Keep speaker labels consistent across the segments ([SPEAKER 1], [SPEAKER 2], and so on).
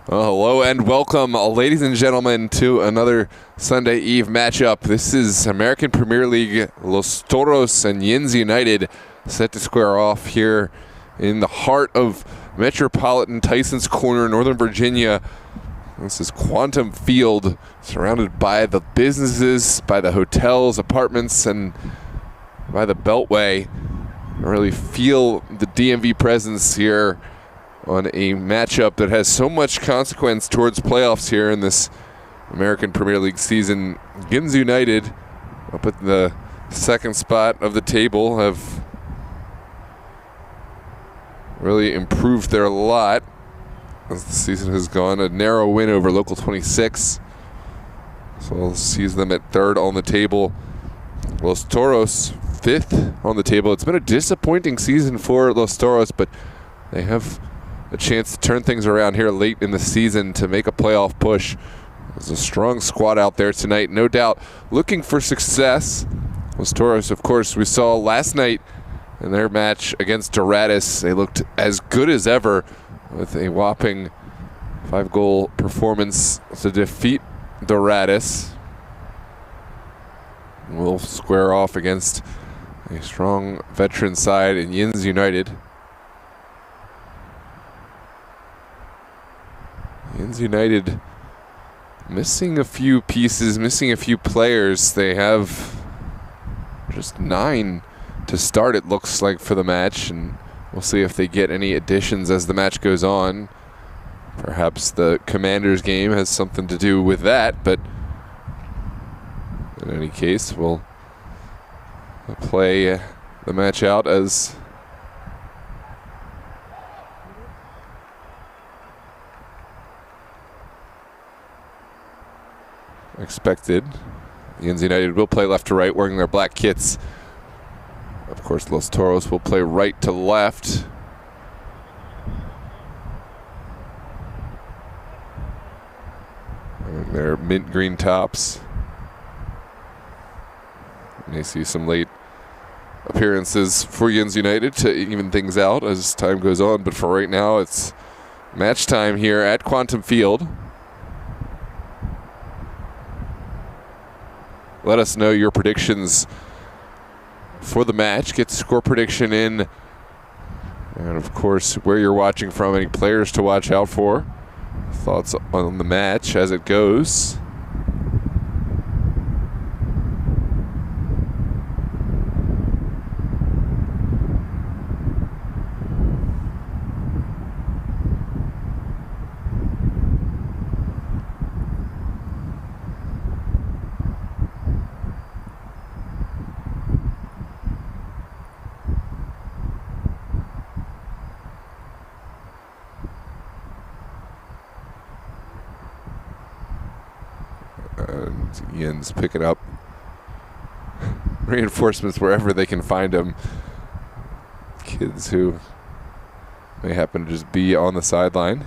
[SPEAKER 1] Well, hello and welcome, ladies and gentlemen, to another Sunday Eve matchup. This is American Premier League, Los Toros and Yinz United set to square off here in the heart of metropolitan Tyson's Corner, Northern Virginia. This is Quantum Field, surrounded by the businesses, by the hotels, apartments, and by the Beltway. I really feel the DMV presence here on a matchup that has so much consequence towards playoffs here in this American Premier League season. Yinz United, up at the second spot of the table, have really improved their lot as the season has gone. A narrow win over Local 26, so sees them at third on the table. Los Toros, fifth on the table. It's been a disappointing season for Los Toros, but they have a chance to turn things around here late in the season to make a playoff push. There's a strong squad out there tonight, no doubt, looking for success. Los Toros, of course, we saw last night in their match against Doratus. They looked as good as ever with a whopping 5-goal performance to defeat Doratus. We'll square off against a strong veteran side in Yinz United. Yinz United missing a few pieces, missing a few players. They have just 9 to start, it looks like, for the match, and we'll see if they get any additions as the match goes on. Perhaps the Commanders game has something to do with that, but in any case, we'll play the match out as expected. Yinz United will play left to right, wearing their black kits. Of course, Los Toros will play right to left. And their mint green tops. May see some late appearances for Yinz United to even things out as time goes on, but for right now, it's match time here at Quantum Field. Let us know your predictions for the match. Get the score prediction in. And of course, where you're watching from, any players to watch out for. Thoughts on the match as it goes. And Yinz picking up reinforcements wherever they can find them. Kids who may happen to just be on the sideline.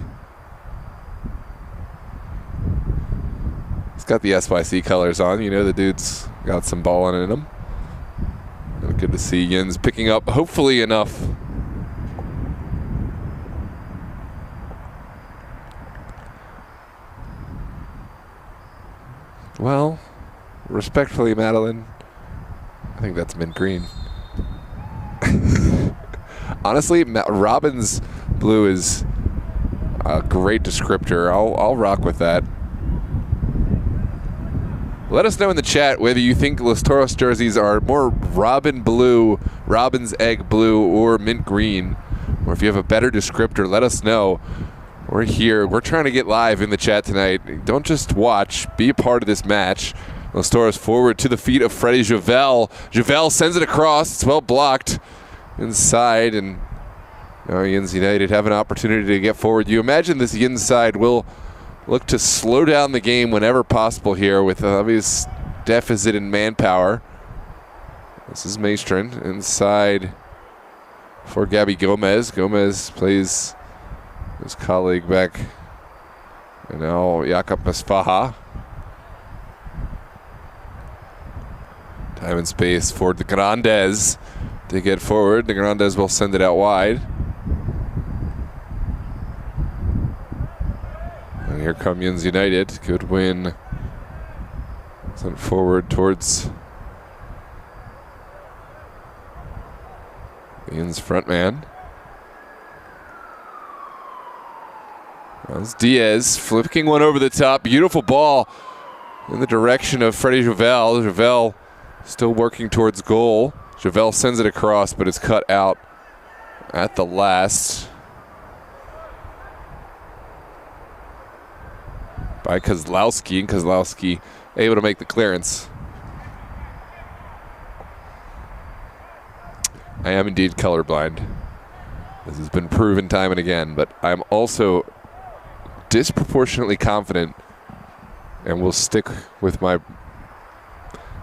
[SPEAKER 1] He's got the SYC colors on. You know the dude's got some balling in him. And good to see Yinz picking up, hopefully, enough. Well, respectfully, Madeline, I think that's mint green. Honestly, Robin's blue is a great descriptor. I'll rock with that. Let us know in the chat whether you think Los Toros jerseys are more robin blue, robin's egg blue, or mint green. Or if you have a better descriptor, let us know. We're here. We're trying to get live in the chat tonight. Don't just watch. Be a part of this match. Los Toros forward to the feet of Freddie Javel. Javel sends it across. It's well blocked inside. And now Yinz United have an opportunity to get forward. You imagine this Yinz side will look to slow down the game whenever possible here with an obvious deficit in manpower. This is Maestrin inside for Gabby Gomez. Gomez plays his colleague back. And now Jakob Mesfaha. Time and space for De Grandes to get forward. De Grandes will send it out wide. come Yinz United. Good win. Sent forward towards the Yinz front man. That's Diaz flipping one over the top. Beautiful ball in the direction of Freddie Javel. Javel still working towards goal. Javel sends it across, but it's cut out at the last by Kozlowski, and Kozlowski able to make the clearance. I am indeed colorblind. This has been proven time and again, but I'm also disproportionately confident and will stick with my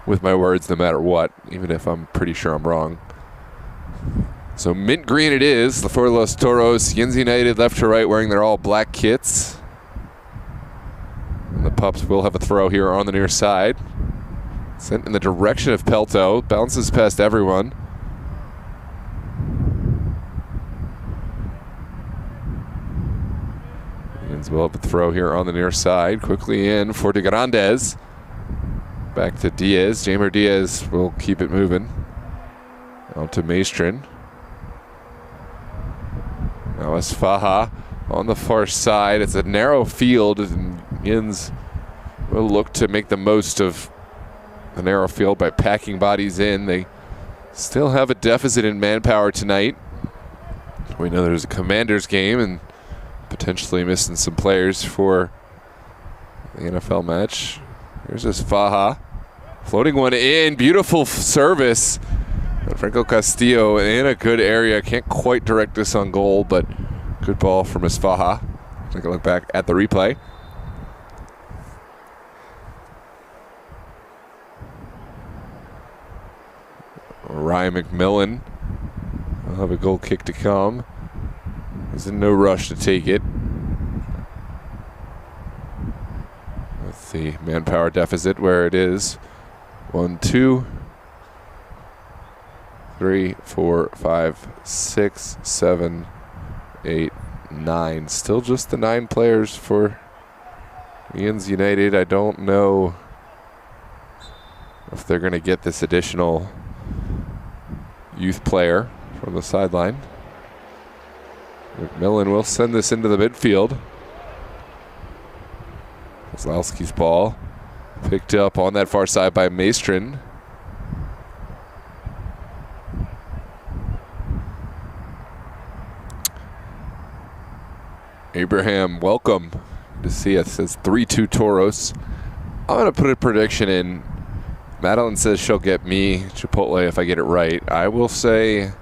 [SPEAKER 1] words no matter what, even if I'm pretty sure I'm wrong. So mint green it is for Los Toros. Yinz United left to right wearing their all black kits. And the Pups will have a throw here on the near side. Sent in the direction of Pelto. Bounces past everyone. Yinz will have a throw here on the near side. Quickly in for De Grandes. Back to Diaz. Jamer Diaz will keep it moving. Out to Maestrin. Now it's Faja on the far side. It's a narrow field, and Yinz will look to make the most of the narrow field by packing bodies in. They still have a deficit in manpower tonight. We know there's a Commanders game and potentially missing some players for the NFL match. Here's this Faja. Floating one in. Beautiful service. Franco Castillo in a good area. Can't quite direct this on goal, but good ball from Faja. Take a look back at the replay. Ryan McMillan will have a goal kick to come. He's in no rush to take it. With the manpower deficit where it is. 1, 2, 3, 4, 5, 6, 7, 8, 9. Still just the 9 players for Yinz United. I don't know if they're going to get this additional youth player from the sideline. McMillan will send this into the midfield. Kozlowski's ball picked up on that far side by Maestrin. Abraham, welcome to see us. Says 3-2 Toros. I'm going to put a prediction in. Madeline says she'll get me Chipotle if I get it right. I will say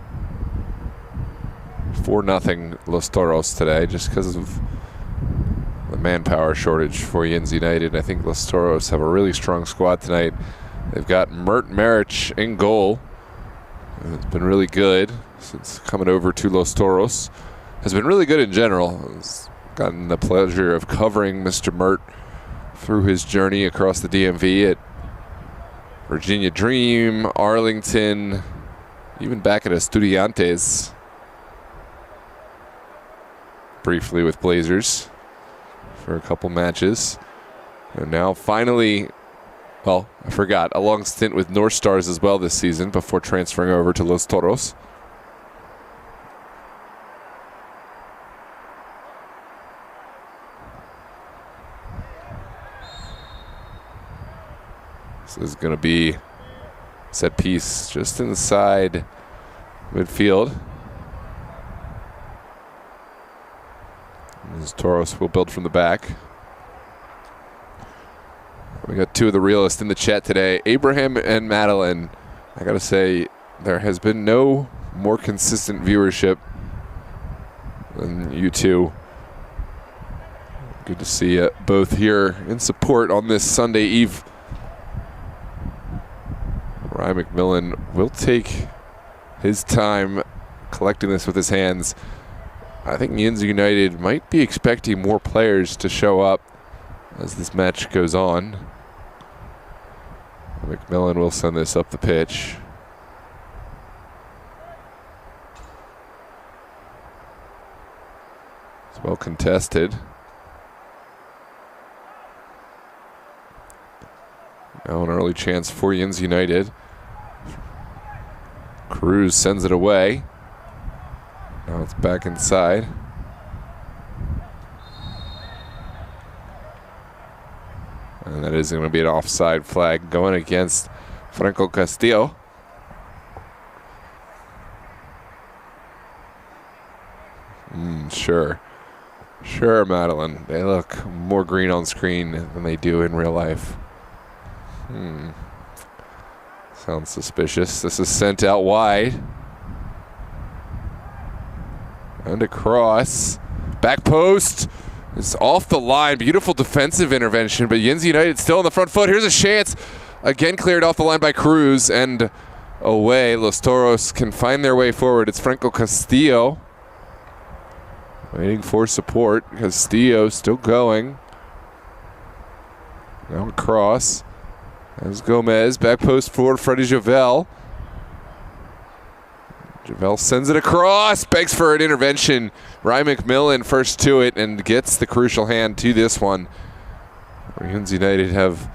[SPEAKER 1] 4-0 Los Toros today just because of the manpower shortage for Yinz United. I think Los Toros have a really strong squad tonight. They've got Mert Marich in goal. It's been really good since coming over to Los Toros. Has been really good in general. Has gotten the pleasure of covering Mr. Mert through his journey across the DMV at Virginia Dream, Arlington, even back at Estudiantes. Briefly with Blazers for a couple matches. And now finally, well, I forgot, a long stint with North Stars as well this season before transferring over to Los Toros. This is going to be set piece just inside midfield. As Toros will build from the back. We got two of the realists in the chat today, Abraham and Madeline. I got to say, there has been no more consistent viewership than you two. Good to see you both here in support on this Sunday Eve. Ryan McMillan will take his time collecting this with his hands. I think Yinz United might be expecting more players to show up as this match goes on. McMillan will send this up the pitch. It's well contested. Now an early chance for Yinz United. Cruz sends it away. Now it's back inside. And that is going to be an offside flag going against Franco Castillo. Sure, Madeline. They look more green on screen than they do in real life. Sounds suspicious. This is sent out wide. And across. Back post. It's off the line. Beautiful defensive intervention, but Yinz United still on the front foot. Here's a chance. Again cleared off the line by Cruz, and away. Los Toros can find their way forward. It's Franco Castillo waiting for support. Castillo still going. Now across. There's Gomez. Back post for Freddie Javel. Javel sends it across. Begs for an intervention. Ryan McMillan first to it and gets the crucial hand to this one. Yinz United have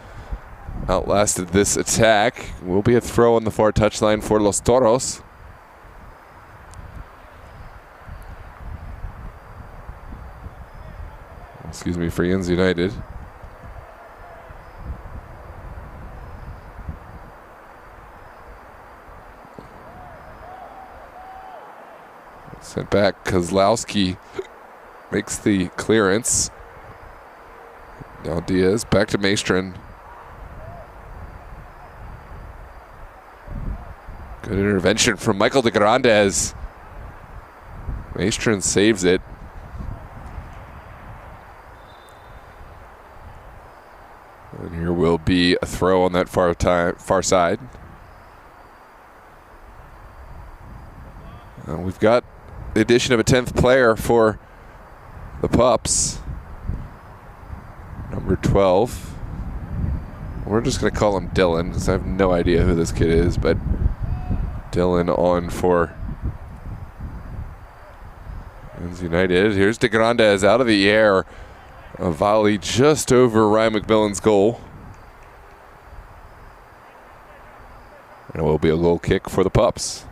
[SPEAKER 1] outlasted this attack. Will be a throw on the far touchline for Los Toros. Excuse me, for Yinz United. Sent back. Kozlowski makes the clearance. Now Diaz back to Maestrin. Good intervention from Michael de Grandes. Maestrin saves it. And here will be a throw on that far side. We've got the addition of a 10th player for the Pups. Number 12. We're just going to call him Dylan because I have no idea who this kid is, but Dylan on for Yinz United. Here's de Grandes out of the air. A volley just over Ryan McMillan's goal. And it will be a goal kick for the Pups.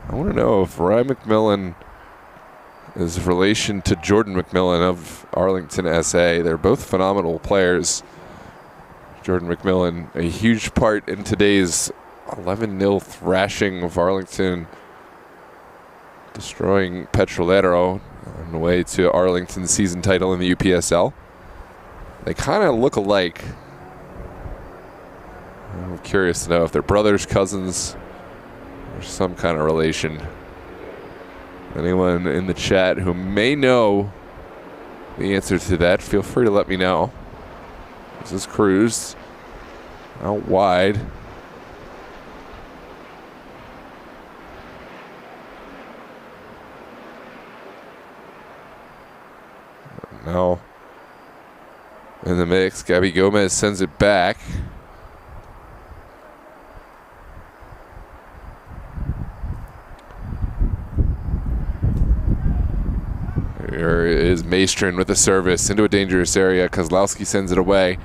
[SPEAKER 1] I want to know if Ryan McMillan is in relation to Jordan McMillan of Arlington SA. They're both phenomenal players. Jordan McMillan, a huge part in today's 11-0 thrashing of Arlington, destroying Petrolero on the way to Arlington's season title in the UPSL. They kind of look alike. I'm curious to know if they're brothers, cousins, or some kind of relation. Anyone in the chat who may know the answer to that, feel free to let me know. This is Cruz out wide. Now in the mix, Gabby Gomez sends it back. Here is Maestrin with a service into a dangerous area. Kozlowski sends it away.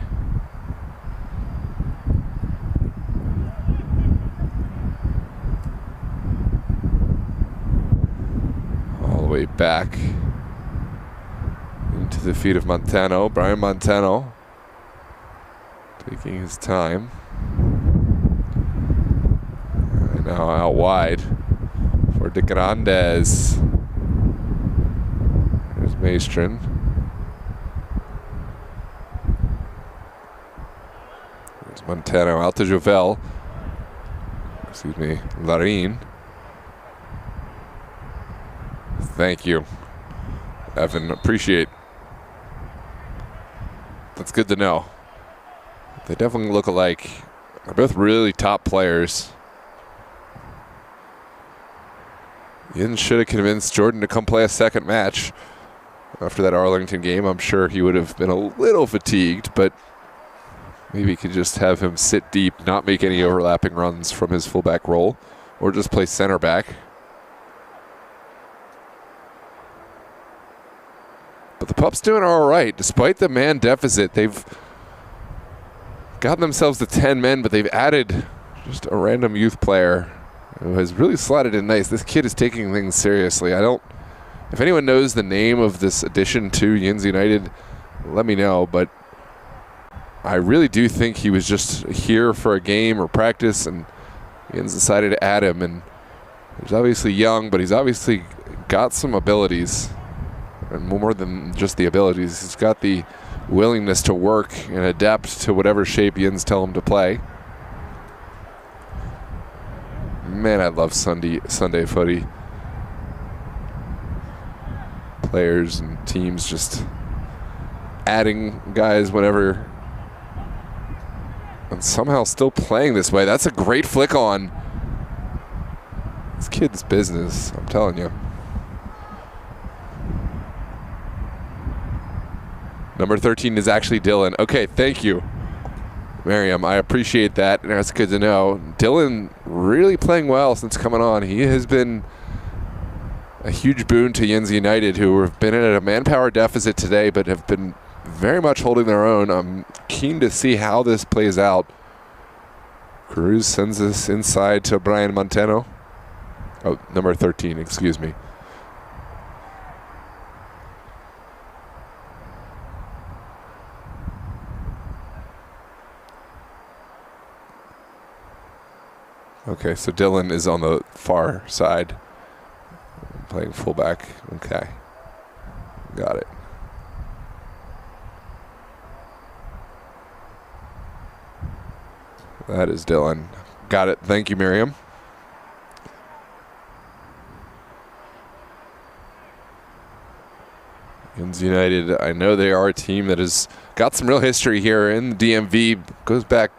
[SPEAKER 1] All the way back into the feet of Montano. Brian Montano taking his time. And now out wide for de Grandes. There's Maestrin. There's Montano out to Javel. Excuse me, Larin. Thank you, Evan. Appreciate. That's good to know. They definitely look alike. They're both really top players. Yinz should have convinced Jordan to come play a second match. After that Arlington game, I'm sure he would have been a little fatigued, but Maybe you could just have him sit deep, not make any overlapping runs from his fullback role, or just play center back. But the Pups doing all right. Despite the man deficit, they've gotten themselves to 10 men, but they've added just a random youth player who has really slotted in nice. This kid is taking things seriously. If anyone knows the name of this addition to Yinz United, let me know. But I really do think he was just here for a game or practice, and Yinz decided to add him. And he's obviously young, but he's obviously got some abilities. And more than just the abilities, he's got the willingness to work and adapt to whatever shape Yinz tell him to play. Man, I love Sunday footy. Players and teams just adding guys whenever, and somehow still playing this way. That's a great flick on. This kid's business, I'm telling you. Number 13 is actually Dylan. Okay, thank you, Miriam. I appreciate that, and that's good to know. Dylan really playing well since coming on. He has been a huge boon to Yinz United, who have been at a manpower deficit today, but have been very much holding their own. I'm keen to see how this plays out. Cruz sends this inside to Brian Montano. Oh, number 13, excuse me. Okay, so Dylan is on the far side, playing fullback. Okay, got it. That is Dylan. Got it. Thank you, Miriam. Yinz United, I know they are a team that has got some real history here in the DMV. Goes back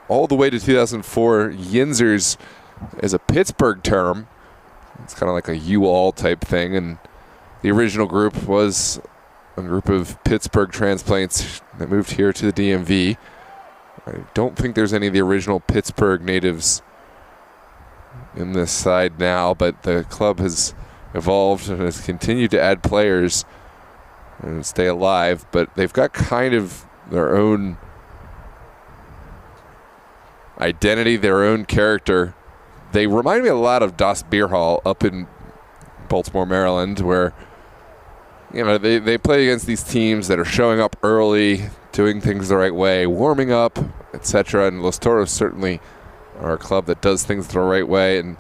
[SPEAKER 1] all the way to 2004. Yinzers is a Pittsburgh term. It's kind of like a you-all type thing. And the original group was a group of Pittsburgh transplants that moved here to the DMV. I don't think there's any of the original Pittsburgh natives in this side now, but the club has evolved and has continued to add players and stay alive. But they've got kind of their own identity, their own character. They remind me a lot of Das Beer Hall up in Baltimore, Maryland, where they play against these teams that are showing up early, doing things the right way, warming up, etc. And Los Toros certainly are a club that does things the right way. And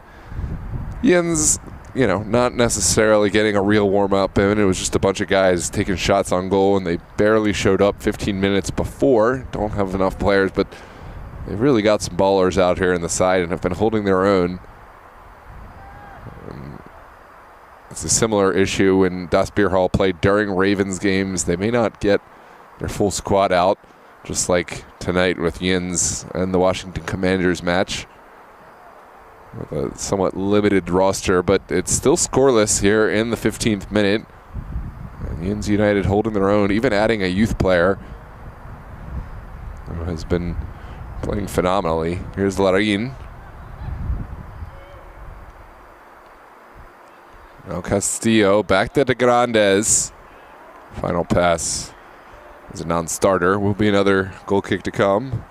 [SPEAKER 1] Yinz, not necessarily getting a real warm-up. I mean, it was just a bunch of guys taking shots on goal, and they barely showed up 15 minutes before. Don't have enough players, but they've really got some ballers out here in the side and have been holding their own. It's a similar issue when Das Beer Hall played during Ravens games. They may not get their full squad out, just like tonight with Yinz and the Washington Commanders match, with a somewhat limited roster, but it's still scoreless here in the 15th minute. And Yinz United holding their own, even adding a youth player who has been playing phenomenally. Here's Larin. Now Castillo back to De Grandes. Final pass is a non-starter. Will be another goal kick to come.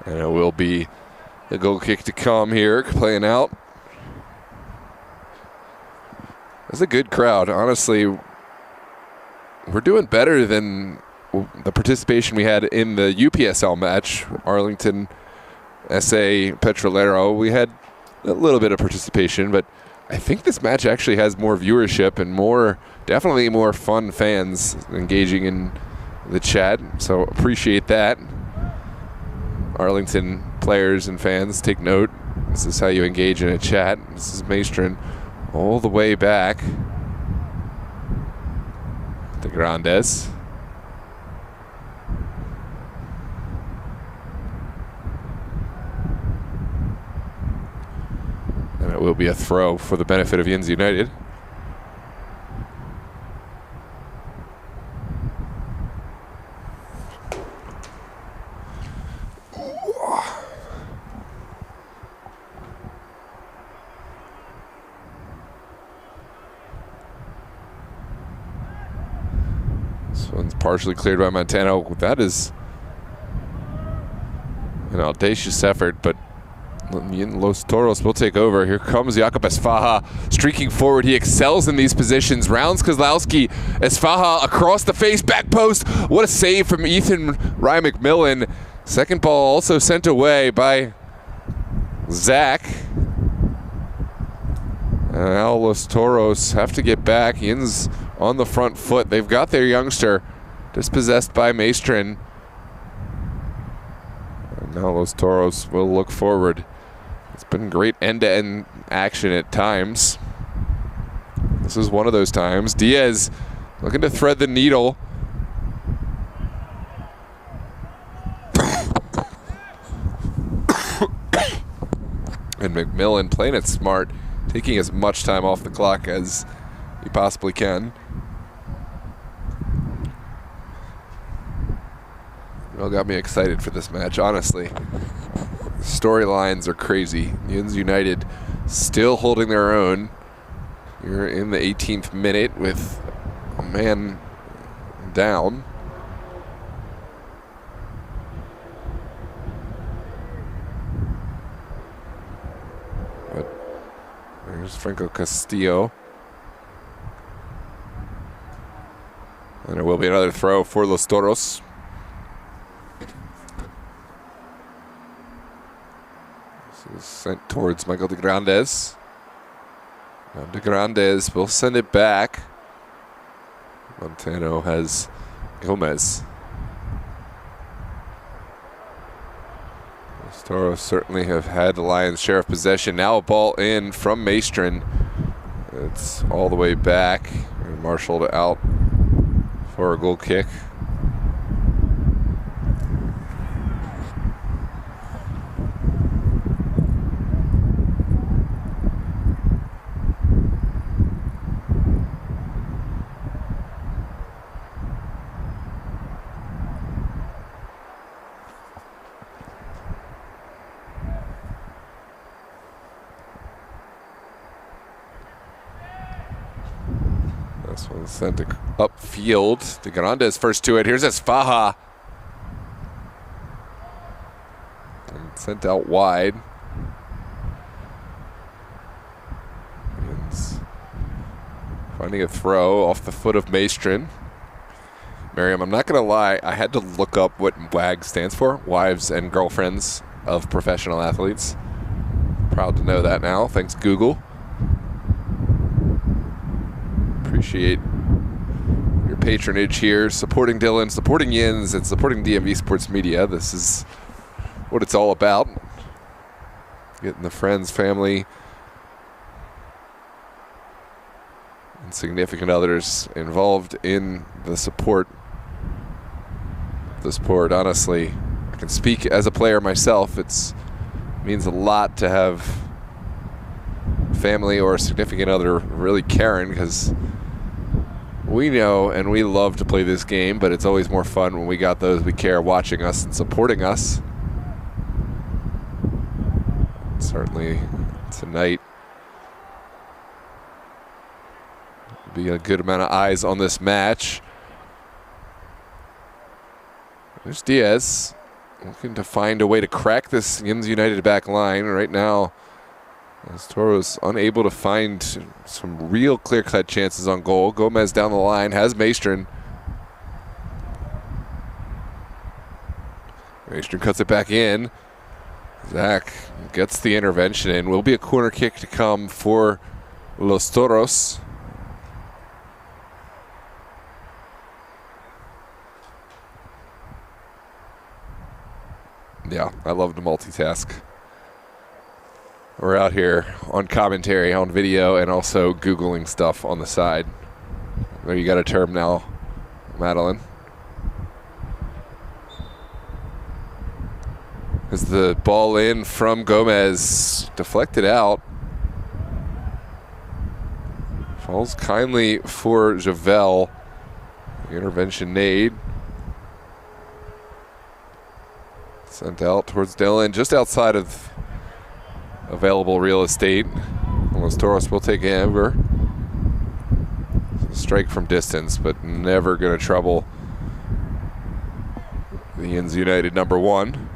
[SPEAKER 1] And it will be a goal kick to come here, playing out. It's a good crowd. Honestly, we're doing better than the participation we had in the UPSL match, Arlington, SA, Petrolero. We had a little bit of participation, but I think this match actually has more viewership and definitely more fun fans engaging in the chat. So appreciate that. Arlington players and fans, take note. This is how you engage in a chat. This is Maestrin all the way back. De Grandes. And it will be a throw for the benefit of Yinz United. This one's partially cleared by Montano. That is an audacious effort, but Los Toros will take over. Here comes Jakub Esfaha streaking forward. He excels in these positions. Rounds Kozlowski. Esfaha across the face, back post. What a save from Ethan Ryan McMillan. Second ball also sent away by Zach. And now Los Toros have to get back. Yinz on the front foot. They've got their youngster dispossessed by Maestrin. And now Los Toros will look forward. It's been great end-to-end action at times. This is one of those times. Diaz looking to thread the needle. And McMillan playing it smart, taking as much time off the clock as he possibly can. It all got me excited for this match, honestly. Storylines are crazy. Yinz United still holding their own. You're in the 18th minute with a man down. But there's Franco Castillo. And there will be another throw for Los Toros. Sent towards Michael De Grandes. Now De Grandes will send it back. Montano has Gomez. Los Toros certainly have had the lion's share of possession. Now a ball in from Maestrin. It's all the way back and marshaled out for a goal kick. This one sent upfield. De Grandes first to it. Here's Esfaha. And sent out wide. Yinz finding a throw off the foot of Maestrin. Miriam, I'm not going to lie. I had to look up what WAG stands for. Wives and Girlfriends of Professional Athletes. Proud to know that now. Thanks, Google. Appreciate your patronage here, supporting Dylan, supporting Yinz, and supporting DMV Sports Media. This is what it's all about. Getting the friends, family, and significant others involved in the support of the sport. Honestly, I can speak as a player myself. It means a lot to have family or a significant other really caring, because we know and we love to play this game, but it's always more fun when we got those we care watching us and supporting us. Certainly tonight be a good amount of eyes on this match. There's Diaz looking to find a way to crack this Yinz United back line. Right now, as Toros unable to find some real clear-cut chances on goal. Gomez down the line, has Maestrin. Maestrin cuts it back in. Zach gets the intervention in. Will be a corner kick to come for Los Toros. Yeah, I love to multitask. We're out here on commentary, on video, and also Googling stuff on the side. There, you got a term now, Madeline. As the ball in from Gomez, deflected out. Falls kindly for Javel. Intervention made. Sent out towards Dylan, just outside of available real estate. Los Toros will take over. Strike from distance, but never going to trouble the Yinz United number 1.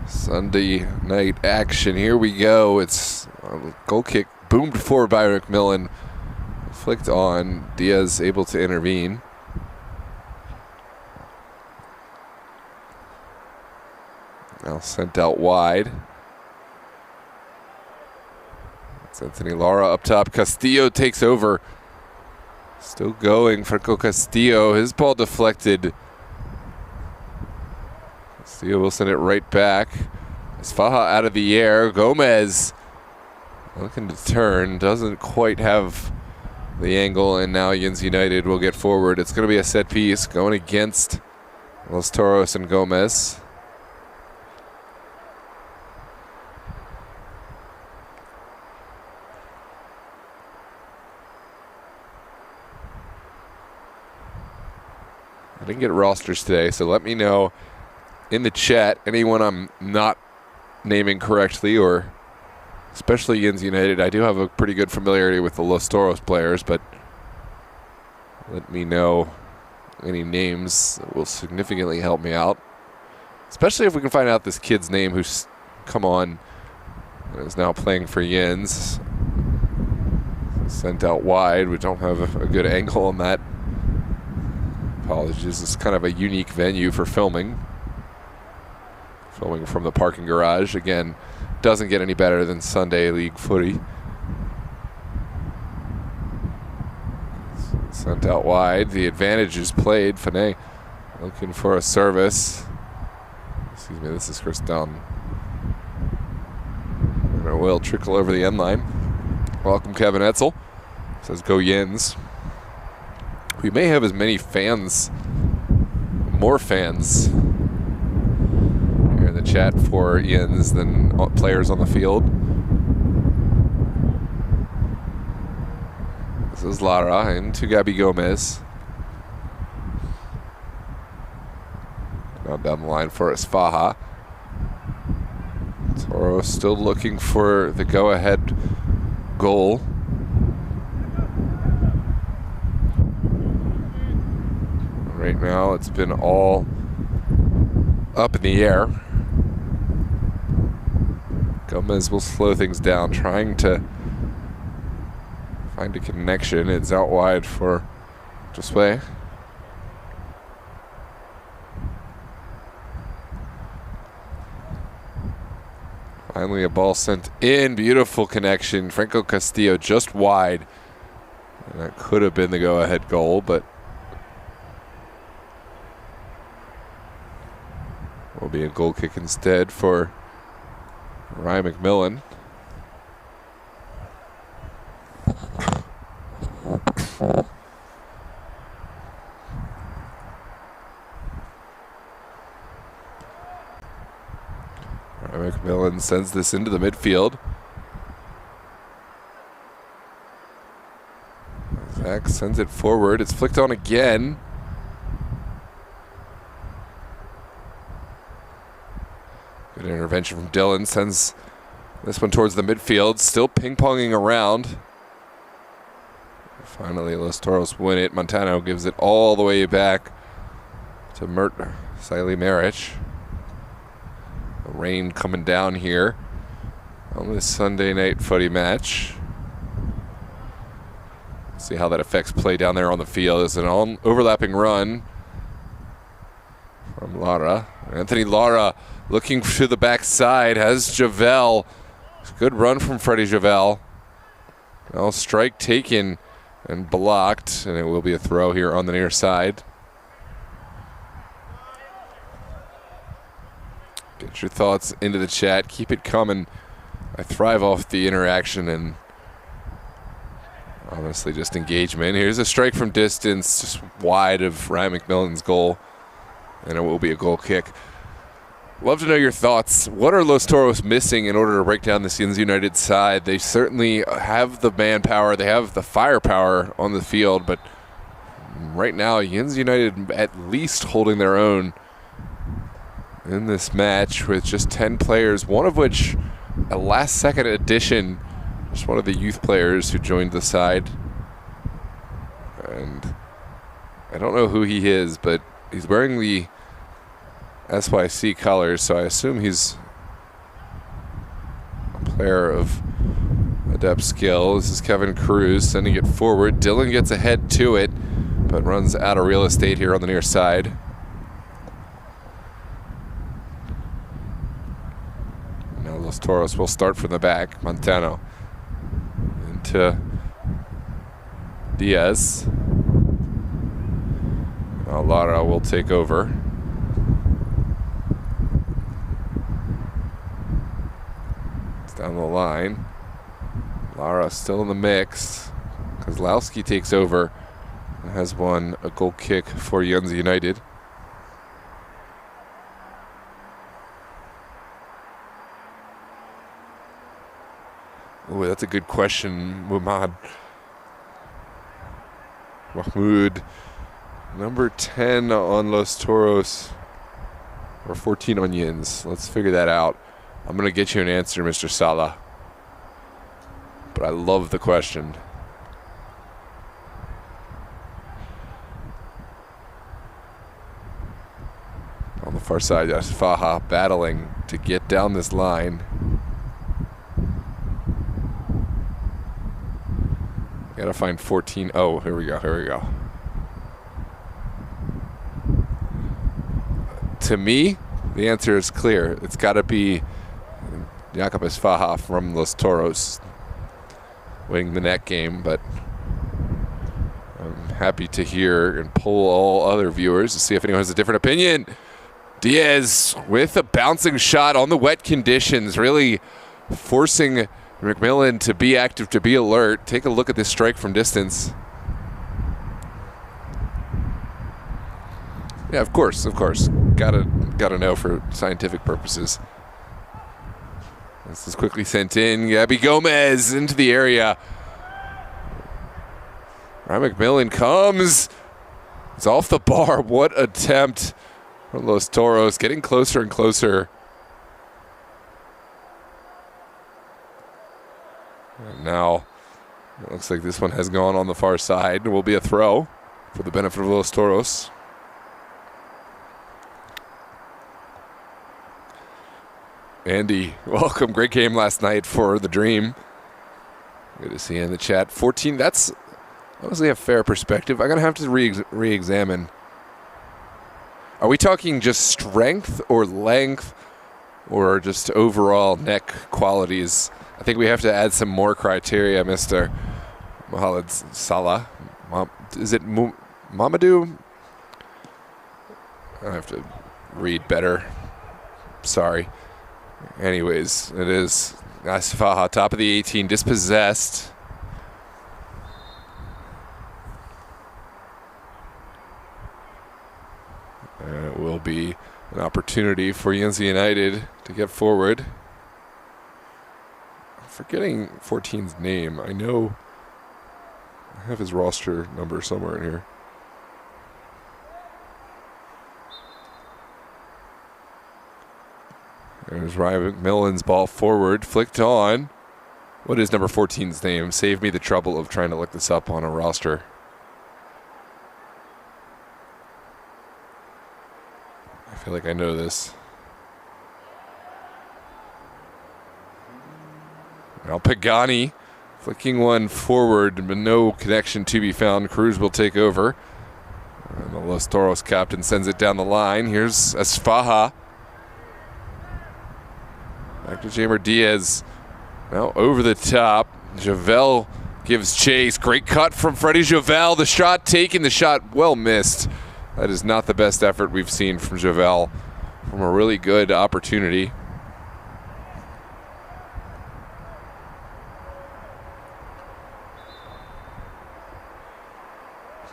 [SPEAKER 1] Sunday night action. Here we go. It's a goal kick boomed forward by McMillan. Flicked on. Diaz able to intervene. Now sent out wide. It's Anthony Lara up top. Castillo takes over. Still going. Franco Castillo. His ball deflected. Castillo will send it right back. Faja out of the air. Gomez looking to turn. Doesn't quite have the angle, and now Yinz United will get forward. It's going to be a set piece going against Los Toros and Gomez. I didn't get rosters today, so let me know in the chat anyone I'm not naming correctly, or especially Yinz United. I do have a pretty good familiarity with the Los Toros players, but let me know any names that will significantly help me out, especially if we can find out this kid's name who's come on and is now playing for Yinz. Sent out wide. We don't have a good angle on that. Apologies. It's kind of a unique venue for filming. Filming from the parking garage. Again, doesn't get any better than Sunday League footy. Sent out wide. The advantage is played. Fanay looking for a service. Excuse me, this is Chris Dunn. And it will trickle over the end line. Welcome, Kevin Etzel. Says go Yinz. We may have as many fans, more fans here in the chat for Yinz than players on the field. This is Lara into Gabby Gomez. Now down the line for Faja. Toro still looking for the go-ahead goal. Right now, it's been all up in the air. Gomez will slow things down, trying to find a connection. It's out wide for Josue. Finally, a ball sent in. Beautiful connection. Franco Castillo just wide. And that could have been the go-ahead goal, but will be a goal kick instead for Ryan McMillan. Ryan McMillan sends this into the midfield. Zach sends it forward. It's flicked on again. Good intervention from Dylan. Sends this one towards the midfield. Still ping-ponging around. Finally, Los Toros win it. Montano gives it all the way back to Mert Siley Marich. The rain coming down here on this Sunday night footy match. See how that affects play down there on the field. It's an overlapping run from Lara. Anthony Lara looking to the backside, has Javel. Good run from Freddie Javel. Now strike taken and blocked, and it will be a throw here on the near side. Get your thoughts into the chat. Keep it coming. I thrive off the interaction and honestly just engagement. Here's a strike from distance, just wide of Ryan McMillan's goal, and it will be a goal kick. Love to know your thoughts. What are Los Toros missing in order to break down this Yinz United side? They certainly have the manpower. They have the firepower on the field, but right now, Yinz United at least holding their own in this match with just 10 players, one of which a last-second addition, just one of the youth players who joined the side. And I don't know who he is, but he's wearing the SYC colors, so I assume he's a player of adept skill. This is Kevin Cruz sending it forward. Dylan gets ahead to it, but runs out of real estate here on the near side. Now Los Toros will start from the back. Montano into Diaz. Now Lara will take over. Down the line. Lara still in the mix. Kozlowski takes over and has won a goal kick for Yinz United. Oh, that's a good question, Mahmoud. Number 10 on Los Toros, or 14 on Yinz. Let's figure that out. I'm going to get you an answer, Mr. Salah. But I love the question. On the far side, Faha battling to get down this line. Got to find 14. Oh, here we go. To me, the answer is clear. It's got to be Jacobus Faha from Los Toros winning the net game, but I'm happy to hear and poll all other viewers to see if anyone has a different opinion. Diaz with a bouncing shot on the wet conditions, really forcing McMillan to be active, to be alert. Take a look at this strike from distance. Yeah, of course. Gotta know for scientific purposes. This is quickly sent in. Gabby Gomez into the area. Ryan McMillan comes. It's off the bar. What attempt from Los Toros. Getting closer and closer. And now it looks like this one has gone on the far side. It will be a throw for the benefit of Los Toros. Andy, welcome. Great game last night for the Dream. Good to see you in the chat. 14, that's honestly a fair perspective. I'm going to have to re-examine. Are we talking just strength or length or just overall neck qualities? I think we have to add some more criteria, Mr. Mohamed Salah. Is it Mamadou? I have to read better. Sorry. Anyways, it is Asifaha, top of the 18, dispossessed. And it will be an opportunity for Yinz United to get forward. I'm forgetting 14's name. I know I have his roster number somewhere in here. There's Ryan McMillan's ball forward, flicked on. What is number 14's name? Save me the trouble of trying to look this up on a roster. I feel like I know this. Now Pagani flicking one forward, but no connection to be found. Cruz will take over. And the Los Toros captain sends it down the line. Here's Asfaha. Back to Jamer Diaz. Now over the top. Javel gives chase. Great cut from Freddie Javel. The shot taken. The shot well missed. That is not the best effort we've seen from Javel from a really good opportunity.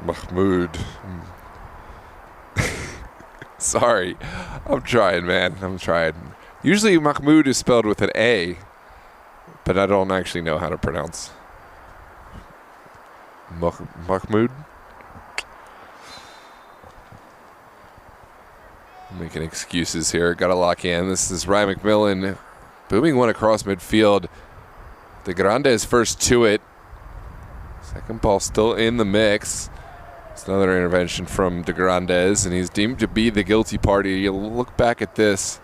[SPEAKER 1] Mahmoud. Sorry. I'm trying, man. I'm trying. Usually Mahmoud is spelled with an A, but I don't actually know how to pronounce Mahmoud. Making excuses here. Got to lock in. This is Ryan McMillan booming one across midfield. De Grandes first to it. Second ball still in the mix. It's another intervention from De Grandes, and he's deemed to be the guilty party. You'll look back at this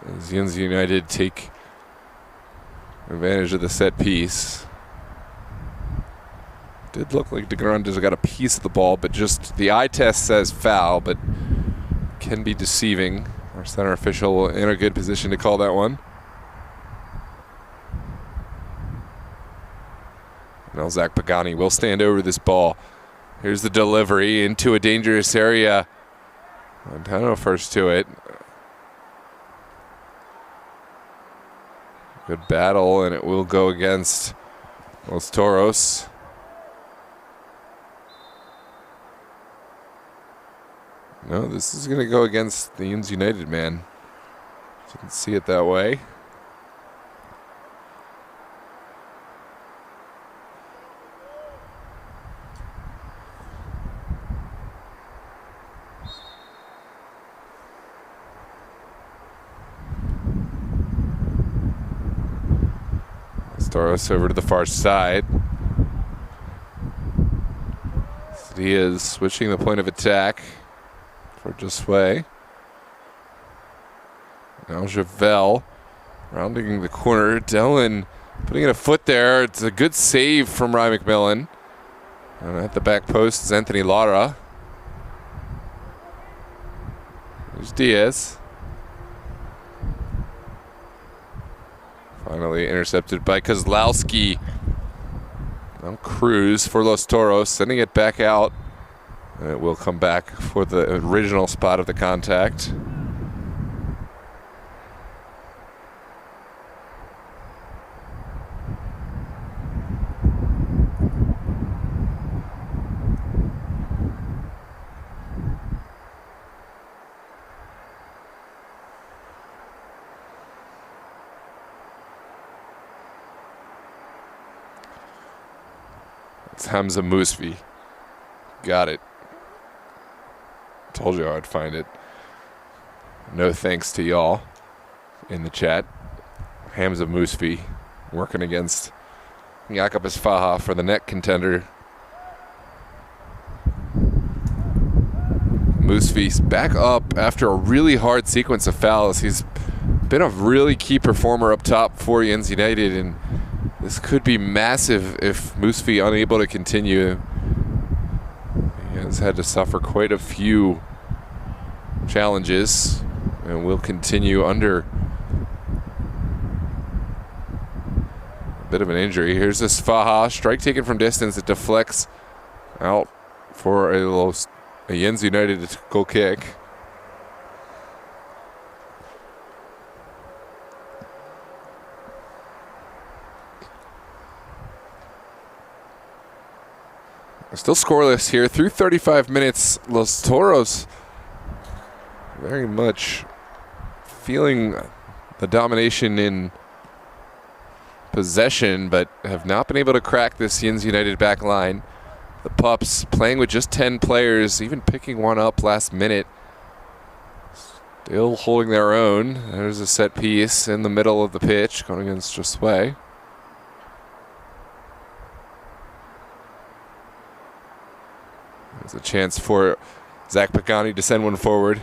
[SPEAKER 1] as Yinz United take advantage of the set piece. Did look like De Grandes got a piece of the ball, but just the eye test says foul, but can be deceiving. Our center official in a good position to call that one. Now Zach Pagani will stand over this ball. Here's the delivery into a dangerous area. Montano first to it. Good battle, and it will go against Los Toros. No, this is going to go against the Yinz United man. Didn't see it that way. Toros over to the far side. He is switching the point of attack for Josue. Now Javel rounding the corner. Dillon putting in a foot there. It's a good save from Ryan McMillan. And at the back post is Anthony Lara. There's Diaz. Finally intercepted by Kozlowski. Now Cruz for Los Toros, sending it back out. And it will come back for the original spot of the contact. It's Hamza Musfi. Got it. Told you I'd find it. No thanks to y'all in the chat. Hamza Musfi working against Jakobus Faha for the net contender. Musfi's back up after a really hard sequence of fouls. He's been a really key performer up top for Yinz United, and this could be massive if Musfi unable to continue. He has had to suffer quite a few challenges and will continue under a bit of an injury. Here's this Faha strike taken from distance. It deflects out for a Yinz United goal kick. Still scoreless here through 35 minutes. Los Toros very much feeling the domination in possession, but have not been able to crack this Yinz United back line. The Pups playing with just 10 players, even picking one up last minute. Still holding their own. There's a set piece in the middle of the pitch going against Josue. There's a chance for Zach Pagani to send one forward.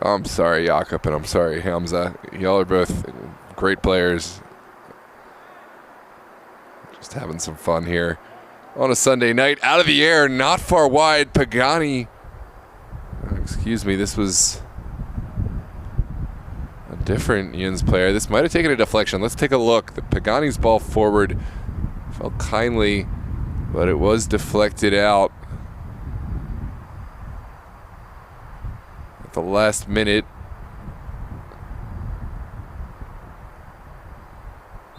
[SPEAKER 1] I'm sorry, Jakob, and I'm sorry, Hamza. Y'all are both great players. Just having some fun here on a Sunday night. Out of the air, not far wide. Pagani. Excuse me, this was a different Yinz player. This might have taken a deflection. Let's take a look. The Pagani's ball forward fell kindly, but it was deflected out. the last minute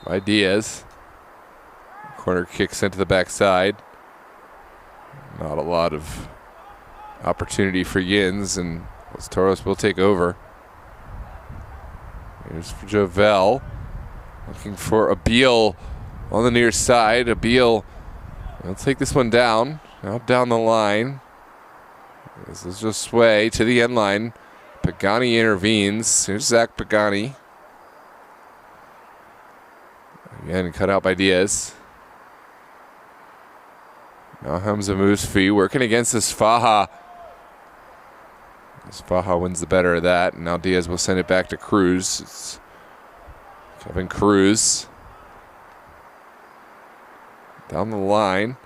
[SPEAKER 1] by Diaz. Corner kick sent to the backside. Not a lot of opportunity for Yinz, and Los Toros will take over. Here's for Javel. Looking for APL on the near side. APL will take this one down. Out down the line. This is just sway to the end line. Pagani intervenes. Here's Zach Pagani. Again, cut out by Diaz. Now Hamza Musfi working against this Faja. This Faja wins the better of that. And now Diaz will send it back to Cruz. It's Kevin Cruz. Down the line.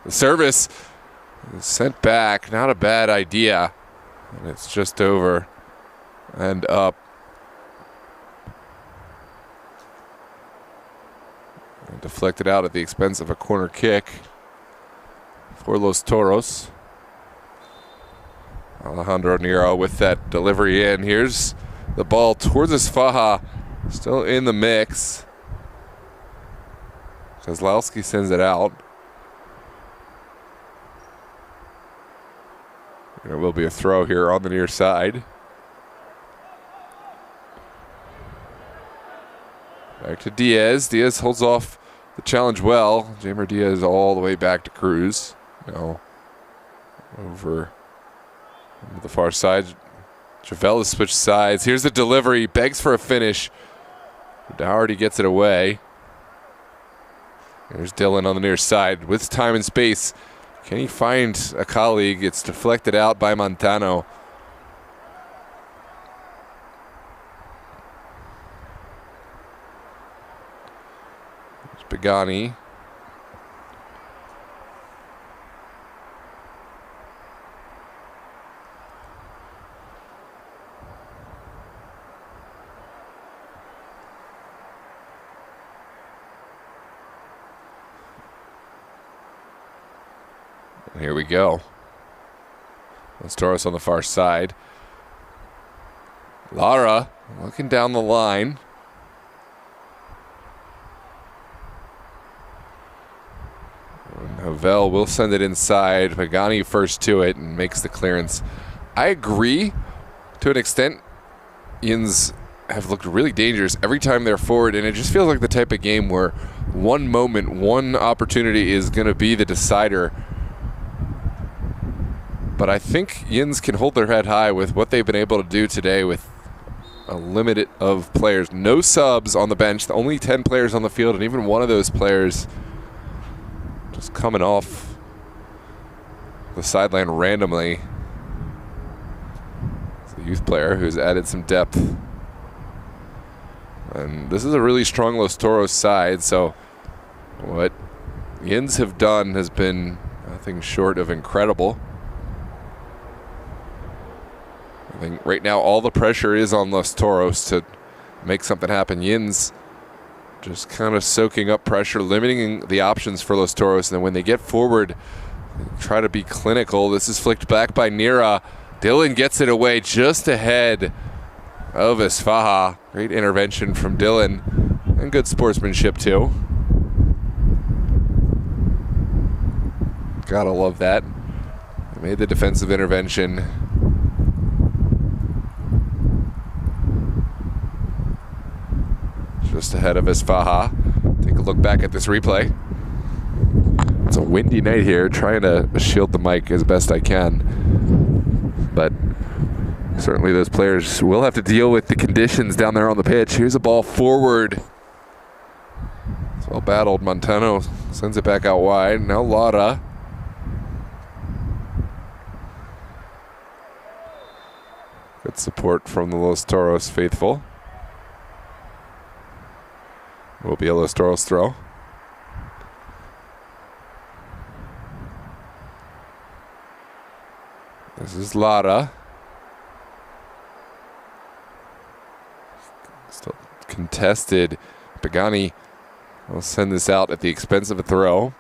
[SPEAKER 1] The service is sent back. Not a bad idea. And it's just over and up. And deflected out at the expense of a corner kick for Los Toros. Alejandro Nero with that delivery in. Here's the ball towards his Faja. Still in the mix. Kozlowski sends it out. There will be a throw here on the near side. Back to Diaz. Diaz holds off the challenge well. Jamer Diaz all the way back to Cruz. Now over to the far side. Javel has switched sides. Here's the delivery. Begs for a finish. Dougherty gets it away. There's Dylan on the near side with time and space. Can he find a colleague? It's deflected out by Montano. There's Pagani. Here we go. Los Toros on the far side. Lara looking down the line. Havel will send it inside. Pagani first to it and makes the clearance. I agree to an extent. Yinz have looked really dangerous every time they're forward, and it just feels like the type of game where one moment, one opportunity is going to be the decider. But I think Yinz can hold their head high with what they've been able to do today with a limit of players. No subs on the bench, only 10 players on the field, and even one of those players just coming off the sideline randomly. It's a youth player who's added some depth. And this is a really strong Los Toros side, so what Yinz have done has been nothing short of incredible. I think right now all the pressure is on Los Toros to make something happen. Yinz just kind of soaking up pressure, limiting the options for Los Toros. And then when they get forward, they try to be clinical. This is flicked back by Nira. Dylan gets it away just ahead of Isfaha. Great intervention from Dylan and good sportsmanship too. Gotta love that. They made the defensive intervention. Just ahead of Isfaha. Take a look back at this replay. It's a windy night here, trying to shield the mic as best I can. But certainly those players will have to deal with the conditions down there on the pitch. Here's a ball forward. It's well battled. Montano sends it back out wide. Now Lara. Good support from the Los Toros faithful. Will be a Los Toros throw. This is Lara. Still contested. Pagani will send this out at the expense of a throw.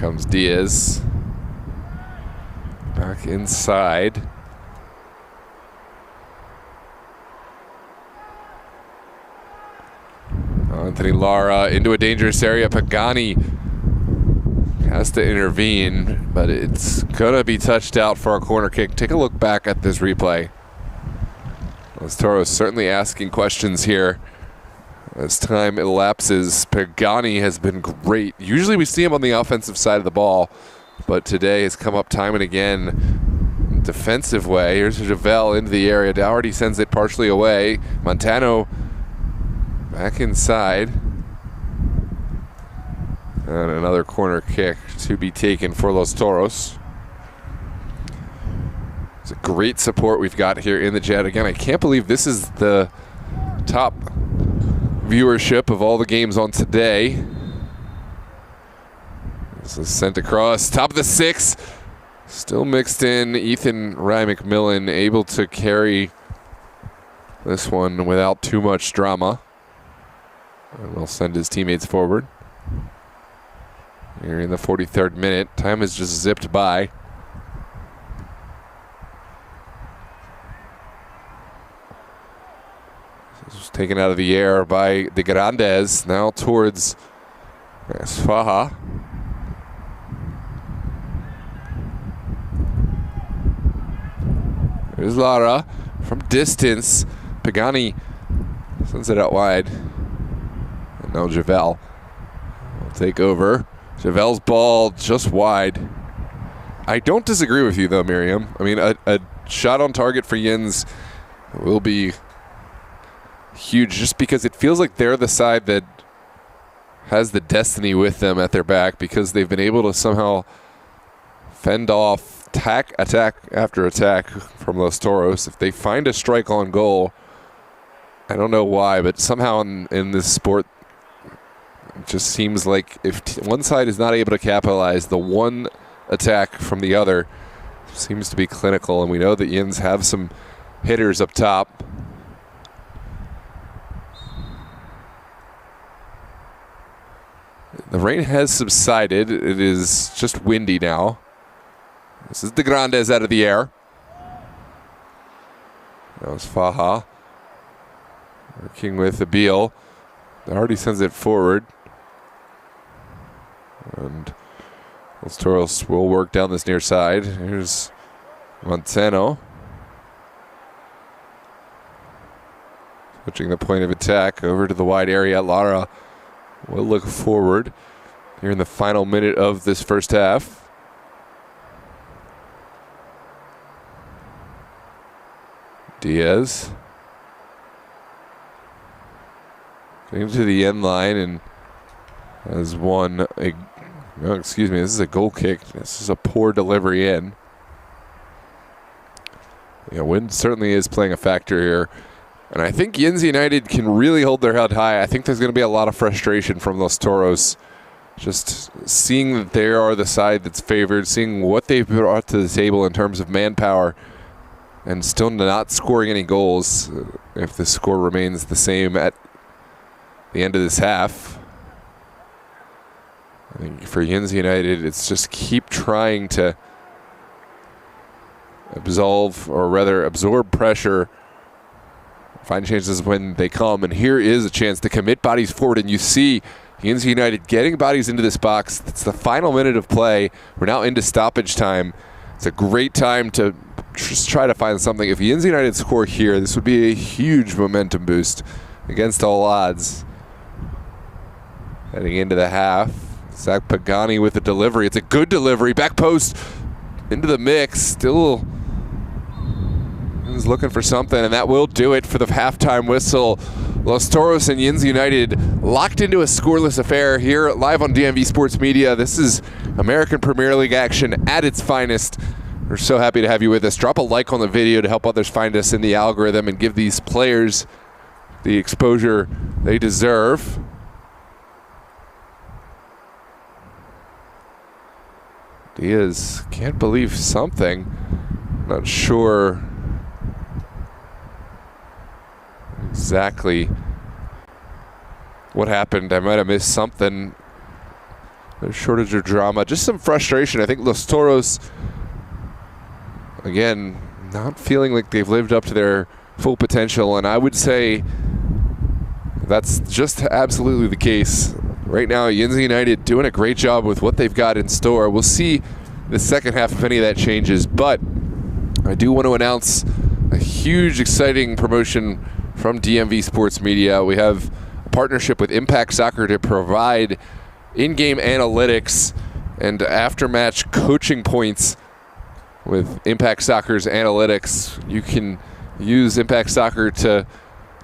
[SPEAKER 1] comes Diaz. Back inside. Anthony Lara into a dangerous area. Pagani has to intervene, but it's gonna be touched out for a corner kick. Take a look back at this replay. Los Toros certainly asking questions here as time elapses. Pagani has been great. Usually we see him on the offensive side of the ball, but today has come up time and again defensive way. Here's Javel into the area. Dougherty sends it partially away. Montano back inside. And another corner kick to be taken for Los Toros. It's a great support we've got here in the Jet. Again, I can't believe this is the top viewership of all the games on today. This is sent across. Top of the 6. Still mixed in. Ethan Rye McMillan able to carry this one without too much drama. And will send his teammates forward. Here in the 43rd minute. Time has just zipped by. This was taken out of the air by De Grandes. Now towards Sfaha. Here's Lara from distance. Pagani sends it out wide. And now Javel will take over. Javel's ball just wide. I don't disagree with you though, Miriam. I mean, a shot on target for Yinz will be huge just because it feels like they're the side that has the destiny with them at their back because they've been able to somehow fend off attack after attack from Los Toros. If they find a strike on goal, I don't know why, but somehow in this sport, it just seems like if one side is not able to capitalize, the one attack from the other seems to be clinical. And we know that Yinz have some hitters up top. The rain has subsided. It is just windy now. This is De Grandes out of the air. That was Faja working with APL. Already sends it forward. And Los Toros will work down this near side. Here's Montano. Switching the point of attack over to the wide area. Lara will look forward here in the final minute of this first half. Diaz getting to the end line and has won a, no, excuse me, this is a goal kick. This is a poor delivery in. Yeah, wind certainly is playing a factor here. And I think Yinz United can really hold their head high. I think there's going to be a lot of frustration from Los Toros. Just seeing that they are the side that's favored, seeing what they've brought to the table in terms of manpower, and still not scoring any goals if the score remains the same at the end of this half. I think for Yinz United, it's just keep trying to absorb pressure, find chances when they come. And here is a chance to commit bodies forward, and you see Yinz United getting bodies into this box. It's the final minute of play. We're now into stoppage time. It's a great time to just try to find something. If Yinz United score here, this would be a huge momentum boost against all odds. Heading into the half, Zach Pagani with the delivery. It's a good delivery. Back post into the mix. Still is looking for something, and that will do it for the halftime whistle. Los Toros and Yinz United locked into a scoreless affair here live on DMV Sports Media. This is American Premier League action at its finest. We're so happy to have you with us. Drop a like on the video to help others find us in the algorithm and give these players the exposure they deserve. Diaz can't believe something. Not sure exactly what happened. I might have missed something. a shortage of drama, just some frustration. I think Los Toros, again, not feeling like they've lived up to their full potential, and I would say that's just absolutely the case. Right now, Yinz United doing a great job with what they've got in store. We'll see the second half if any of that changes, but I do want to announce a huge, exciting promotion from DMV Sports Media. We have a partnership with Impact Soccer to provide in-game analytics and after-match coaching points with Impact Soccer's analytics. You can use Impact Soccer to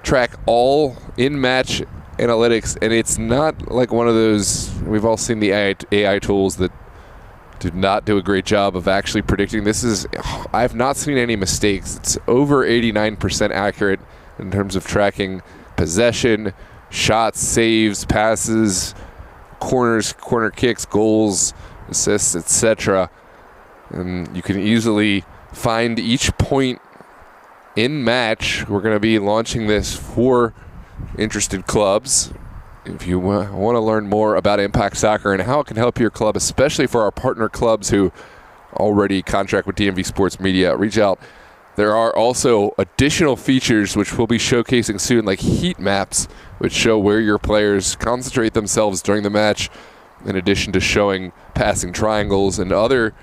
[SPEAKER 1] track all in-match analytics, and it's not like one of those, we've all seen the AI tools that do not do a great job of actually predicting. This is, I've not seen any mistakes. It's over 89% accurate in terms of tracking possession, shots, saves, passes, corners, corner kicks, goals, assists, etc. And you can easily find each point in match. We're going to be launching this for interested clubs. If you want to learn more about Impact Soccer and how it can help your club, especially for our partner clubs who already contract with DMV Sports Media, reach out. There are also additional features which we'll be showcasing soon, like heat maps, which show where your players concentrate themselves during the match, in addition to showing passing triangles and other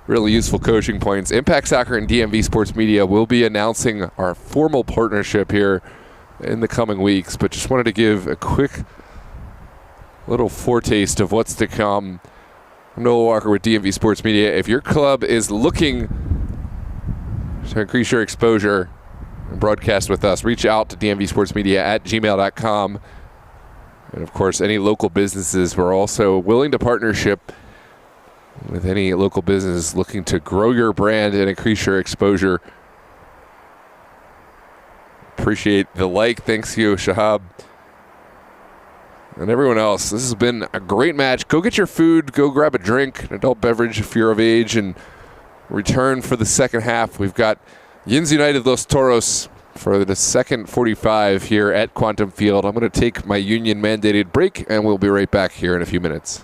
[SPEAKER 1] really useful coaching points. Impact Soccer and DMV Sports Media will be announcing our formal partnership here in the coming weeks, but just wanted to give a quick little foretaste of what's to come. I'm Noah Walker with DMV Sports Media. If your club is looking to increase your exposure and broadcast with us, reach out to dmvsportsmedia@gmail.com. And of course, any local businesses, we're also willing to partnership with any local business looking to grow your brand and increase your exposure. Appreciate the like. Thanks to you, Shahab. And everyone else, this has been a great match. Go get your food. Go grab a drink, an adult beverage if you're of age, and return for the second half. We've got Yinz United Los Toros for the second 45 here at Quantum Field. I'm going to take my union-mandated break, and we'll be right back here in a few minutes.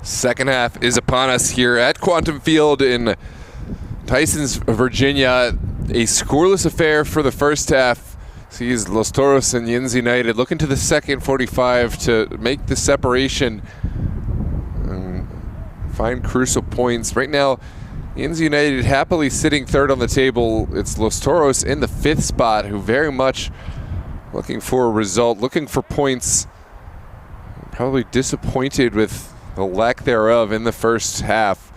[SPEAKER 1] Second half is upon us here at Quantum Field in Tysons, Virginia. A scoreless affair for the first half. Sees Los Toros and Yinz United looking to the second 45 to make the separation and find crucial points. Right now, Yinz United happily sitting third on the table. It's Los Toros in the 5th spot, who very much looking for a result, looking for points. Probably disappointed with the lack thereof in the first half.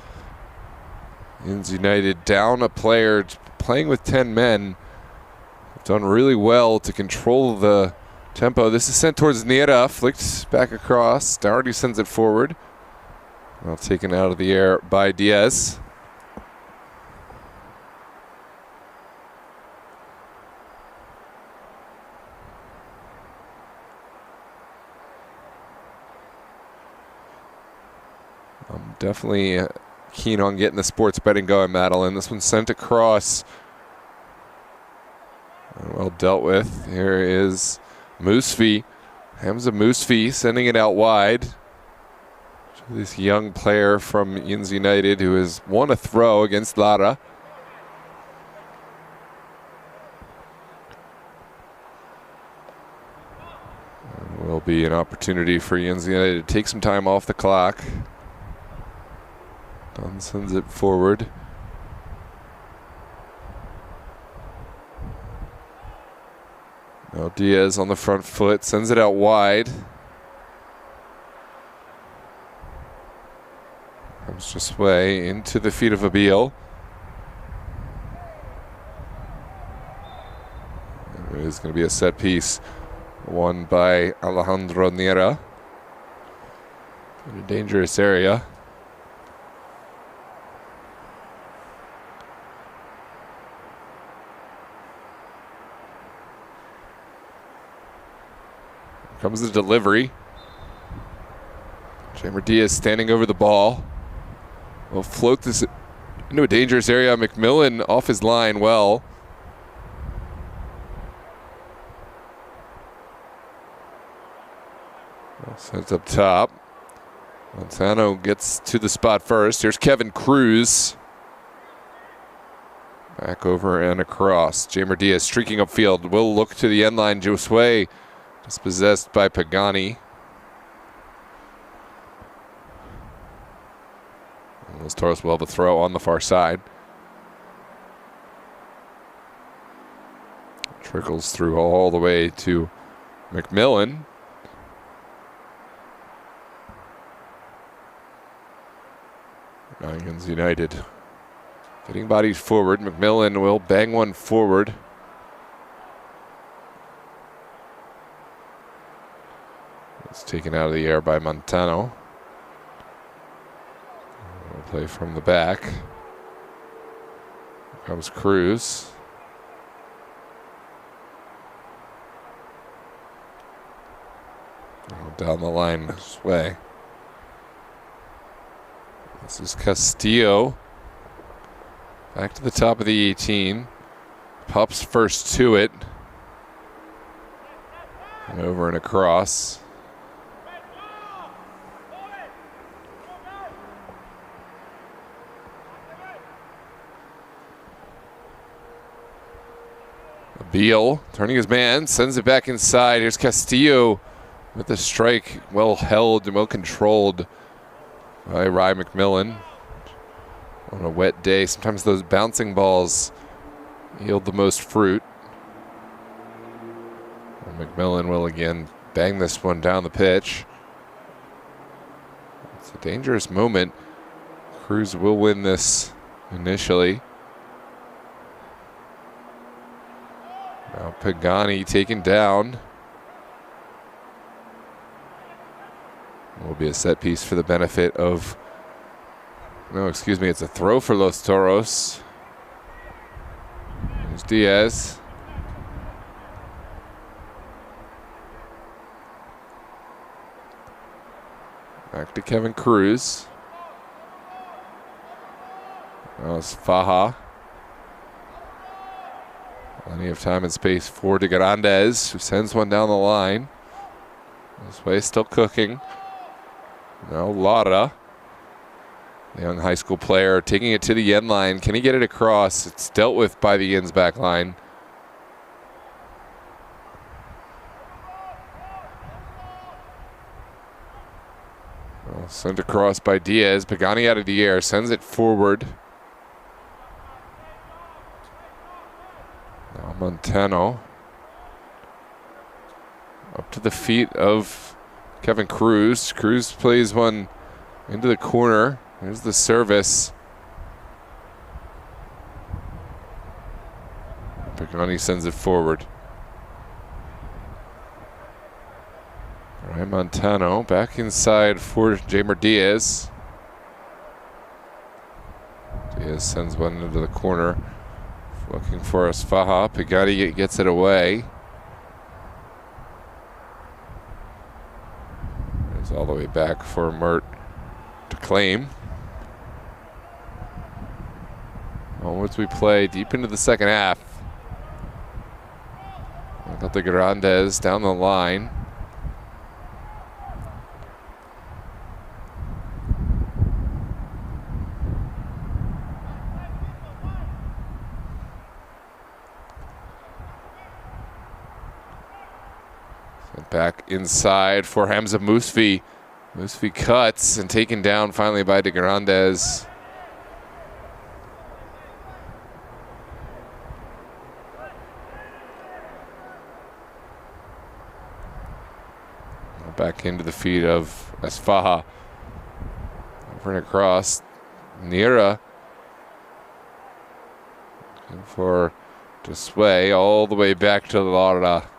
[SPEAKER 1] Yinz United down a player, playing with 10 men. Done really well to control the tempo. This is sent towards Niera, flicked back across. Dougherty sends it forward. Well, taken out of the air by Diaz. I'm definitely keen on getting the sports betting going, Madeline. This one's sent across. Well dealt with. Here is Moosfi. Hamza Moosfi sending it out wide. This young player from Yinz United who has won a throw against Lara. Will be an opportunity for Yinz United to take some time off the clock. Dunn sends it forward. Now Diaz on the front foot, sends it out wide. Comes just way into the feet of APL. It is going to be a set piece won by Alejandro Niera. In a dangerous area. Comes the delivery. Jamer Diaz standing over the ball. Will float this into a dangerous area. McMillan off his line well. Sends up top. Montano gets to the spot first. Here's Kevin Cruz. Back over and across. Jamer Diaz streaking upfield. Will look to the end line. Josue dispossessed by Pagani. Los Toros will have a throw on the far side. Trickles through all the way to McMillan. Yinz United getting bodies forward. McMillan will bang one forward. It's taken out of the air by Montano. We'll play from the back. Here comes Cruz. Down the line this way. This is Castillo. Back to the top of the 18. Pups first to it. And over and across. Beal turning his man, sends it back inside. Here's Castillo with the strike, well held and well controlled by Rye McMillan. On a wet day, sometimes those bouncing balls yield the most fruit. And McMillan will again bang this one down the pitch. It's a dangerous moment. Cruz will win this initially. Now Pagani taken down. Will be a set piece for the benefit of, no, excuse me, it's a throw for Los Toros. There's Diaz. Back to Kevin Cruz. Now it's Faja. Plenty of time and space for De Grandes, who sends one down the line. This way still cooking. Now Lara. The young high school player taking it to the end line. Can he get it across? It's dealt with by the Yinz back line. Well, sent across by Diaz. Pagani out of the air, sends it forward. Now Montano. Up to the feet of Kevin Cruz. Cruz plays one into the corner. There's the service. Pagani sends it forward. Ryan Montano back inside for Jamer Diaz. Diaz sends one into the corner. Looking for Asfaha. Pagani gets it away. It's all the way back for Mert to claim. Once we play deep into the second half. Got the Grandes down the line. Back inside for Hamza Musfi. Musfi cuts and taken down finally by De Grandes. Back into the feet of Asfaha. Over and across. Nira. For Desway all the way back to Lara.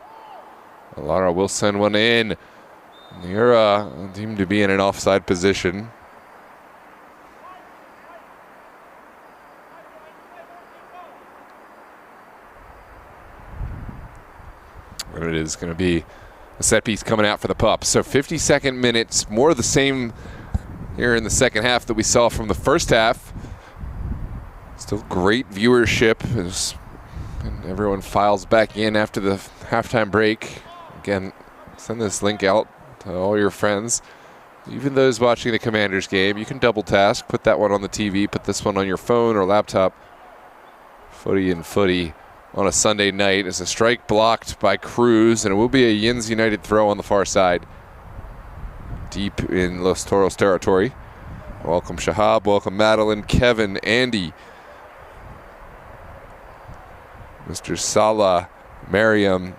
[SPEAKER 1] Lara will send one in. Nira deemed to be in an offside position. And it is going to be a set piece coming out for the Pups. So 52nd minutes, more of the same here in the second half that we saw from the first half. Still great viewership as everyone files back in after the halftime break. Again, send this link out to all your friends. Even those watching the Commanders game, you can double task. Put that one on the TV, put this one on your phone or laptop. Footy and footy on a Sunday night as a strike blocked by Cruz, and it will be a Yinz United throw on the far side. Deep in Los Toros territory. Welcome Shahab, welcome Madeline, Kevin, Andy, Mr. Salah, Mariam,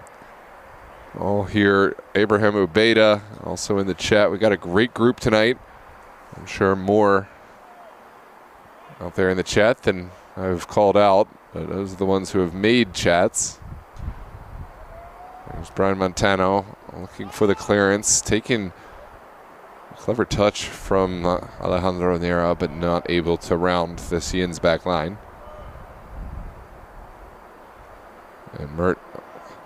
[SPEAKER 1] all here. Abraham Ubeida also in the chat. We got a great group tonight. I'm sure more out there in the chat than I've called out, but those are the ones who have made chats. There's Brian Montano looking for the clearance, taking a clever touch from Alejandro Nera, but not able to round the Yinz back line. And Mert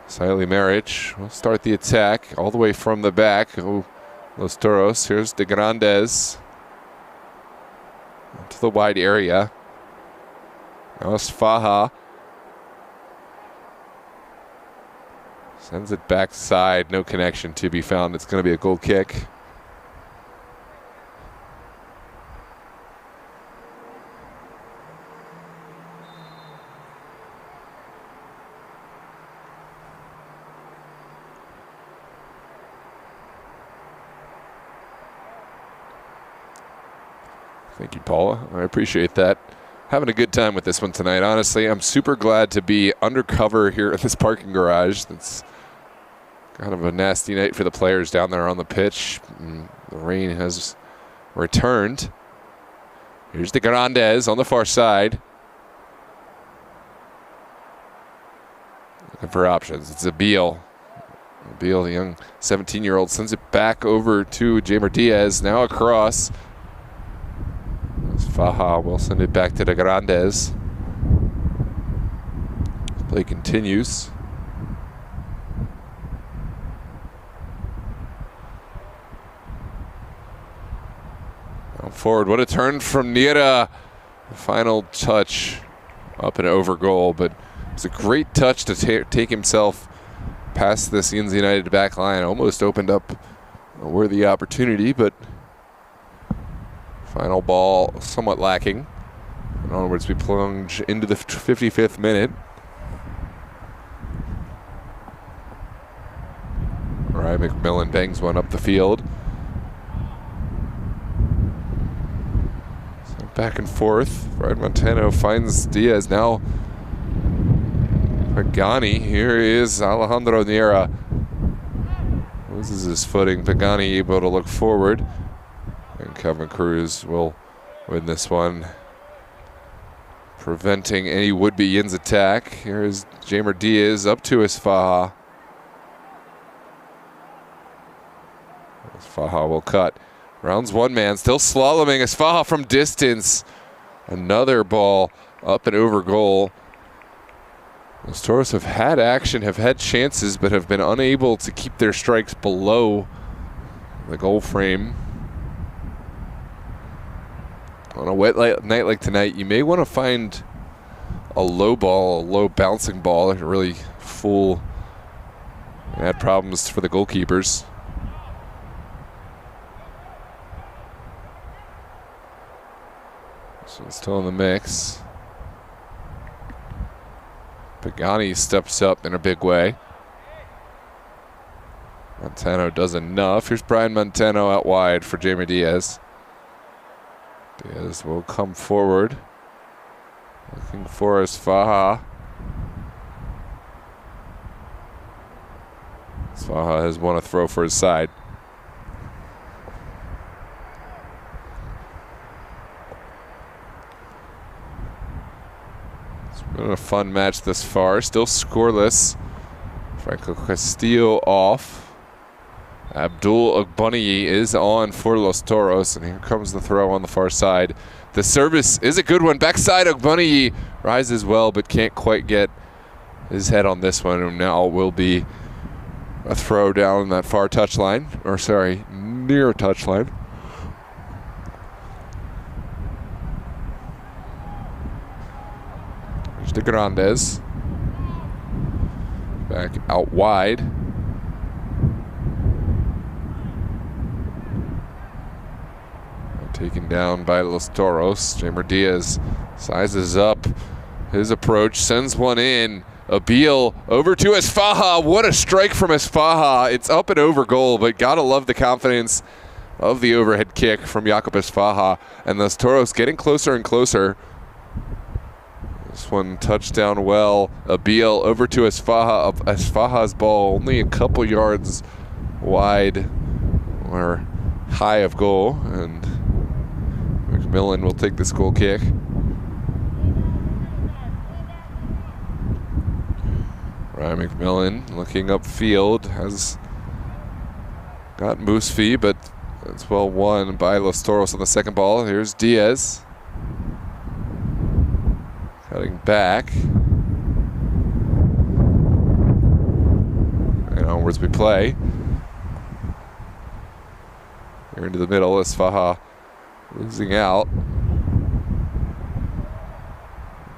[SPEAKER 1] Siley Marich will start the attack all the way from the back. Oh, Los Toros. Here's De Grandes into the wide area. Now Asfaha sends it backside. No connection to be found. It's going to be a goal kick. Thank you, Paula. I appreciate that. Having a good time with this one tonight. Honestly, I'm super glad to be undercover here at this parking garage. That's kind of a nasty night for the players down there on the pitch. The rain has returned. Here's De Grandes on the far side. Looking for options. It's Abil. Abil, the young 17-year-old, sends it back over to Jamer Diaz. Now across. Faha will send it back to De Grandes. Play continues. Now forward, what a turn from Nira. Final touch up and over goal, but it was a great touch to take himself past this Yinz United back line. Almost opened up a worthy opportunity, but Final ball somewhat lacking. And onwards we plunge into the 55th minute. Ryan McMillan bangs one up the field. So back and forth. Ryan Montano finds Diaz. Now Pagani. Here is Alejandro Niera. Loses his footing. Pagani able to look forward. And Kevin Cruz will win this one, preventing any would-be Yinz attack. Here is Jamer Diaz up to Esfaha. Esfaha will cut. Rounds one man, still slaloming. Esfaha from distance. Another ball up and over goal. Los Toros have had action, have had chances, but have been unable to keep their strikes below the goal frame. On a wet night like tonight, you may want to find a low ball, a low bouncing ball that can really fool and add problems for the goalkeepers. So it's still in the mix. Pagani steps up in a big way. Montano does enough. Here's Brian Montano out wide for Jamer Diaz. Diaz will come forward. Looking for Esfaha. Esfaha has won a throw for his side. It's been a fun match this far. Still scoreless. Franco Castillo off. Abdul Ogbunniyi is on for Los Toros, and here comes the throw on the far side. The service is a good one. Backside, Ogbunniyi rises well, but can't quite get his head on this one. And now will be a throw down that far touchline, or sorry, near touchline. There's De Grandes. Back out wide. Taken down by Los Toros. Jamer Diaz sizes up his approach, sends one in. APL over to Esfaha. What a strike from Esfaha. It's up and over goal, but gotta love the confidence of the overhead kick from Jakob Esfaha. And Los Toros getting closer and closer. This one touched down well. APL over to Esfaha. Esfaha's ball only a couple yards wide or high of goal, and McMillan will take this goal kick. Ryan McMillan looking upfield, has got Moosfi, but it's well won by Los Toros on the second ball. Here's Diaz. Cutting back. And onwards we play. Here into the middle, Esfaha losing out.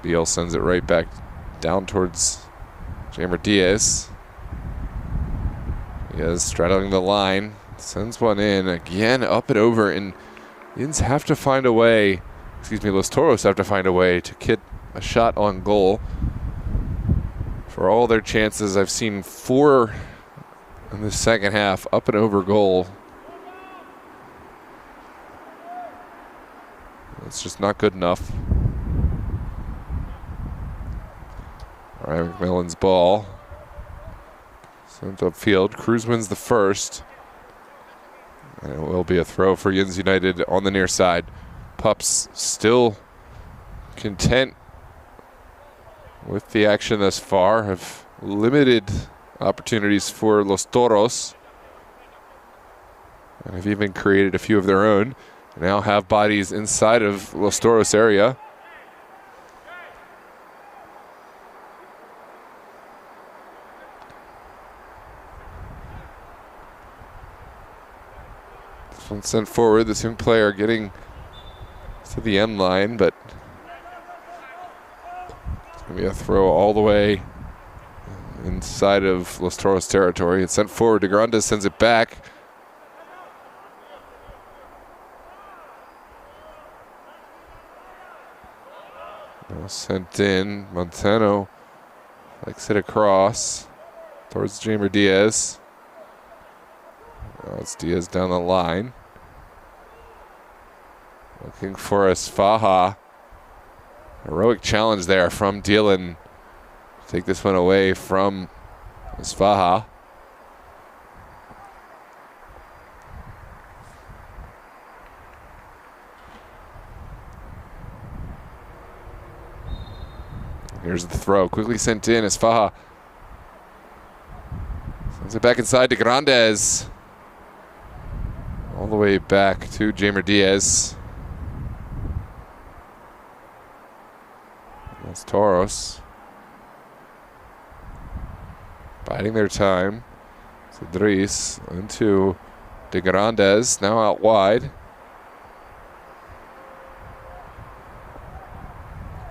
[SPEAKER 1] Beal sends it right back down towards Jamer Diaz. Diaz straddling the line, sends one in again, up and over, and Yinz have to find a way, Los Toros have to find a way to get a shot on goal. For all their chances, I've seen 4 in the second half, up and over goal. It's just not good enough. Ryan McMillan's ball. Sent upfield. Cruz wins the first. And it will be a throw for Yinz United on the near side. Pups still content with the action thus far. Have limited opportunities for Los Toros. And have even created a few of their own. Now have bodies inside of Los Toros area. This one sent forward. This young player getting to the end line, but it's going to be a throw all the way inside of Los Toros territory. It's sent forward. De Grandes sends it back. Now sent in. Montano likes it across towards Jamer Diaz. Now it's Diaz down the line. Looking for Esfaha. Heroic challenge there from Dylan. Take this one away from Esfaha. Here's the throw. Quickly sent in. Esfaha sends it back inside to Grandes. All the way back to Jamer Diaz. That's Toros. Biding their time. It's Idris into De Grandes, now out wide.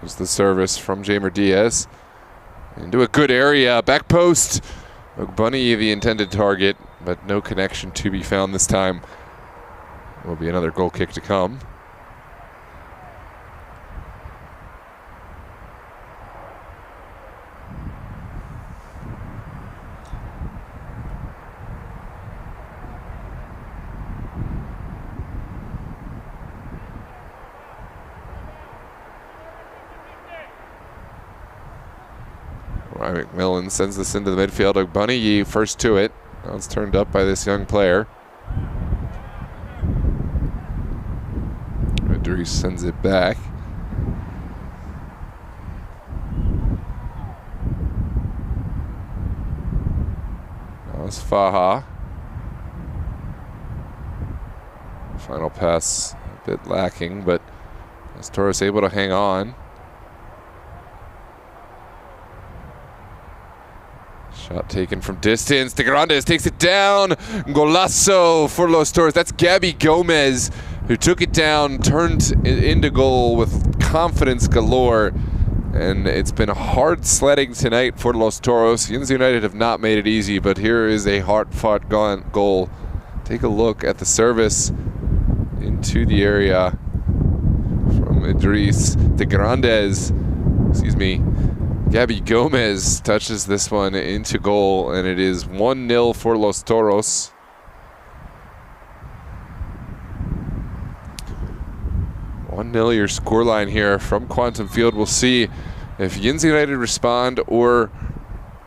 [SPEAKER 1] There's the service from Jamer Diaz. Into a good area. Back post. Ogbunny the intended target, but no connection to be found this time. Will be another goal kick to come. McMillan sends this into the midfield. Ogbunny first to it. Now it's turned up by this young player. Idris sends it back. Now it's Faha. Final pass a bit lacking, but is Toros able to hang on? Shot taken from distance. De Grandes takes it down. Golazo for Los Toros. That's Gabby Gomez who took it down, turned it into goal with confidence galore. And it's been hard sledding tonight for Los Toros. Yinz United have not made it easy, but here is a hard-fought goal. Take a look at the service into the area from Idris. De Grandes, Gabby Gomez touches this one into goal, and it is 1-0 for Los Toros. Your scoreline here from Quantum Field. We'll see if Yinz United respond or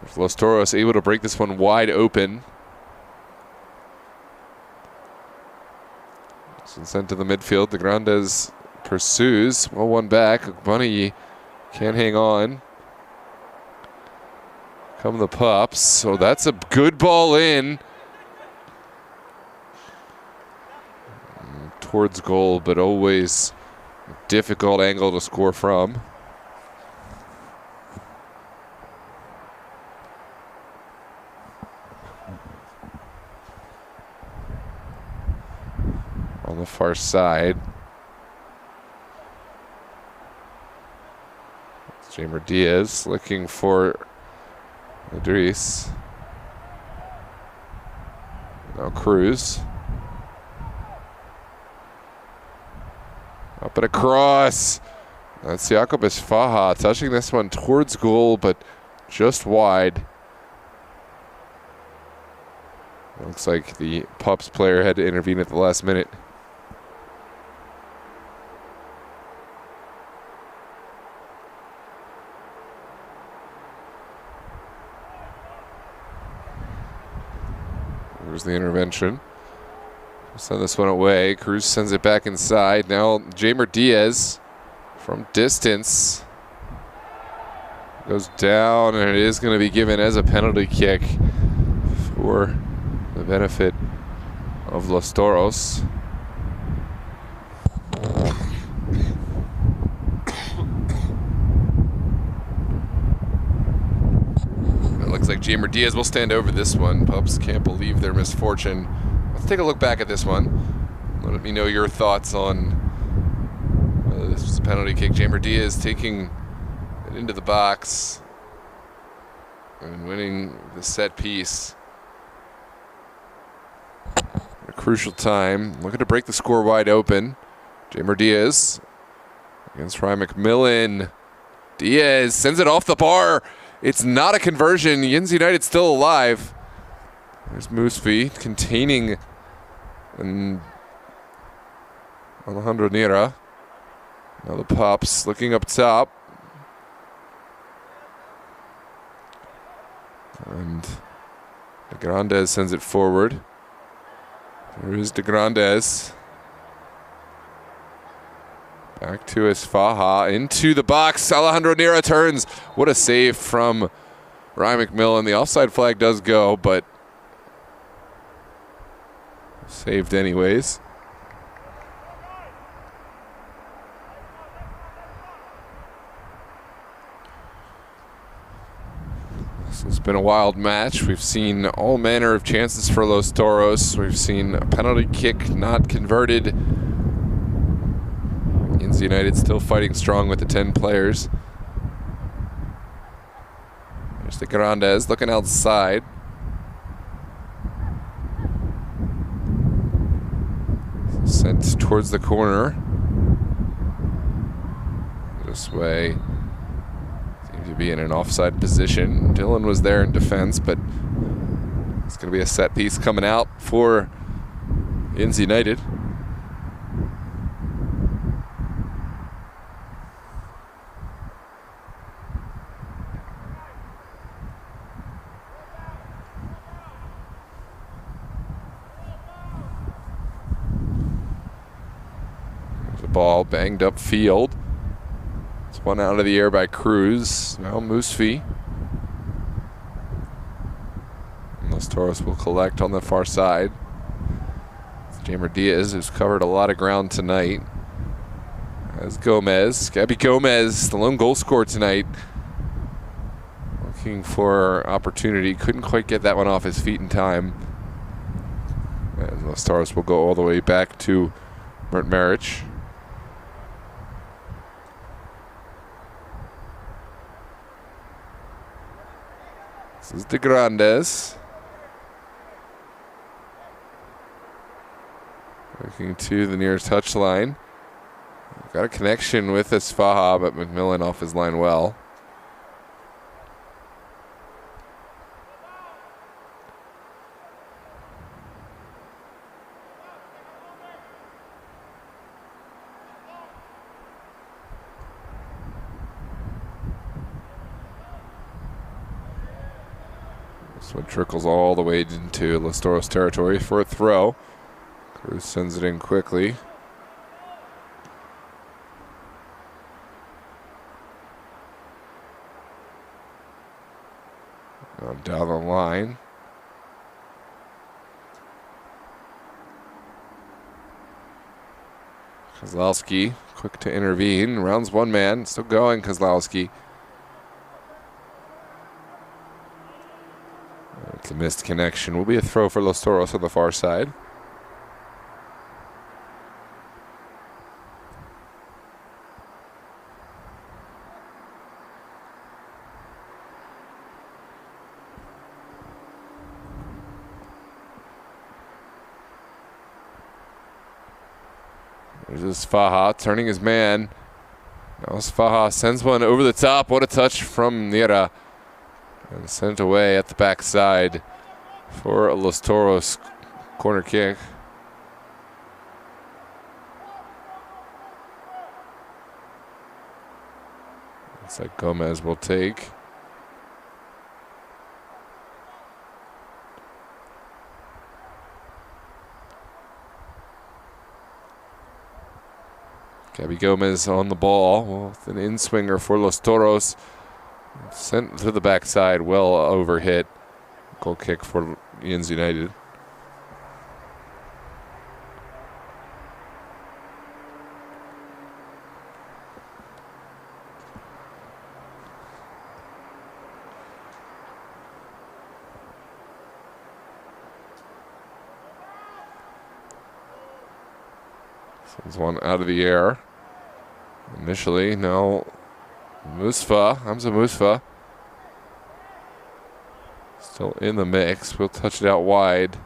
[SPEAKER 1] if Los Toros able to break this one wide open. So sent to the midfield. De Grandes pursues. Well, one back. Bunny can't hang on. Come the Pups. So that's a good ball in. Towards goal, but always a difficult angle to score from. On the far side. It's Jamer Diaz looking for Idris. Now Cruz. Up and across. That's Jakob Esfaha touching this one towards goal, but just wide. Looks like the Pups player had to intervene at the last minute. There's the intervention. Send this one away. Cruz sends it back inside. Now Jamer Diaz from distance goes down, and it is going to be given as a penalty kick for the benefit of Los Toros. It looks like Jamer Diaz will stand over this one. Pups can't believe their misfortune. Let's take a look back at this one. Let me know your thoughts on whether this was a penalty kick. Jamer Diaz taking it into the box and winning the set piece. A crucial time. Looking to break the score wide open. Jamer Diaz against Ryan McMillan. Diaz sends it off the bar. It's not a conversion. Yinz United still alive. There's Musfi containing Alejandro Nira. Now the Pops looking up top. And De Grandes sends it forward. There is De Grandes. Back to Esfaha, into the box. Alejandro Nira turns. What a save from Ryan McMillan. The offside flag does go, but saved anyways. This has been a wild match. We've seen all manner of chances for Los Toros. We've seen a penalty kick not converted. Yinz United still fighting strong with the 10 players. There's De Grandes looking outside. Sent towards the corner. This way. Seems to be in an offside position. Dylan was there in defense, but it's going to be a set piece coming out for Yinz United. Ball banged up field. It's one out of the air by Cruz. Now Musfi. Los Toros will collect on the far side. It's Jamer Diaz, who's covered a lot of ground tonight. As Gomez, Gabby Gomez, the lone goal scorer tonight. Looking for opportunity. Couldn't quite get that one off his feet in time. And Los Toros will go all the way back to Mert Maric. This is De Grandes. Looking to the nearest touchline. Got a connection with Esfaha, but McMillan off his line well. This one trickles all the way into Los Toros territory for a throw. Cruz sends it in quickly. Down the line. Kozlowski, quick to intervene. Rounds one man. Still going, Kozlowski. It's a missed connection. Will be a throw for Los Toros on the far side. There's Esfaha turning his man. Now Esfaha sends one over the top. What a touch from Nira. And sent away at the backside for a Los Toros corner kick. Looks like Gomez will take. Gabby Gomez on the ball with an in-swinger for Los Toros. Sent to the backside, well overhit. Goal kick for Yinz United. Sends one out of the air. Initially, now Hamza Musfa. Still in the mix. We'll touch it out wide.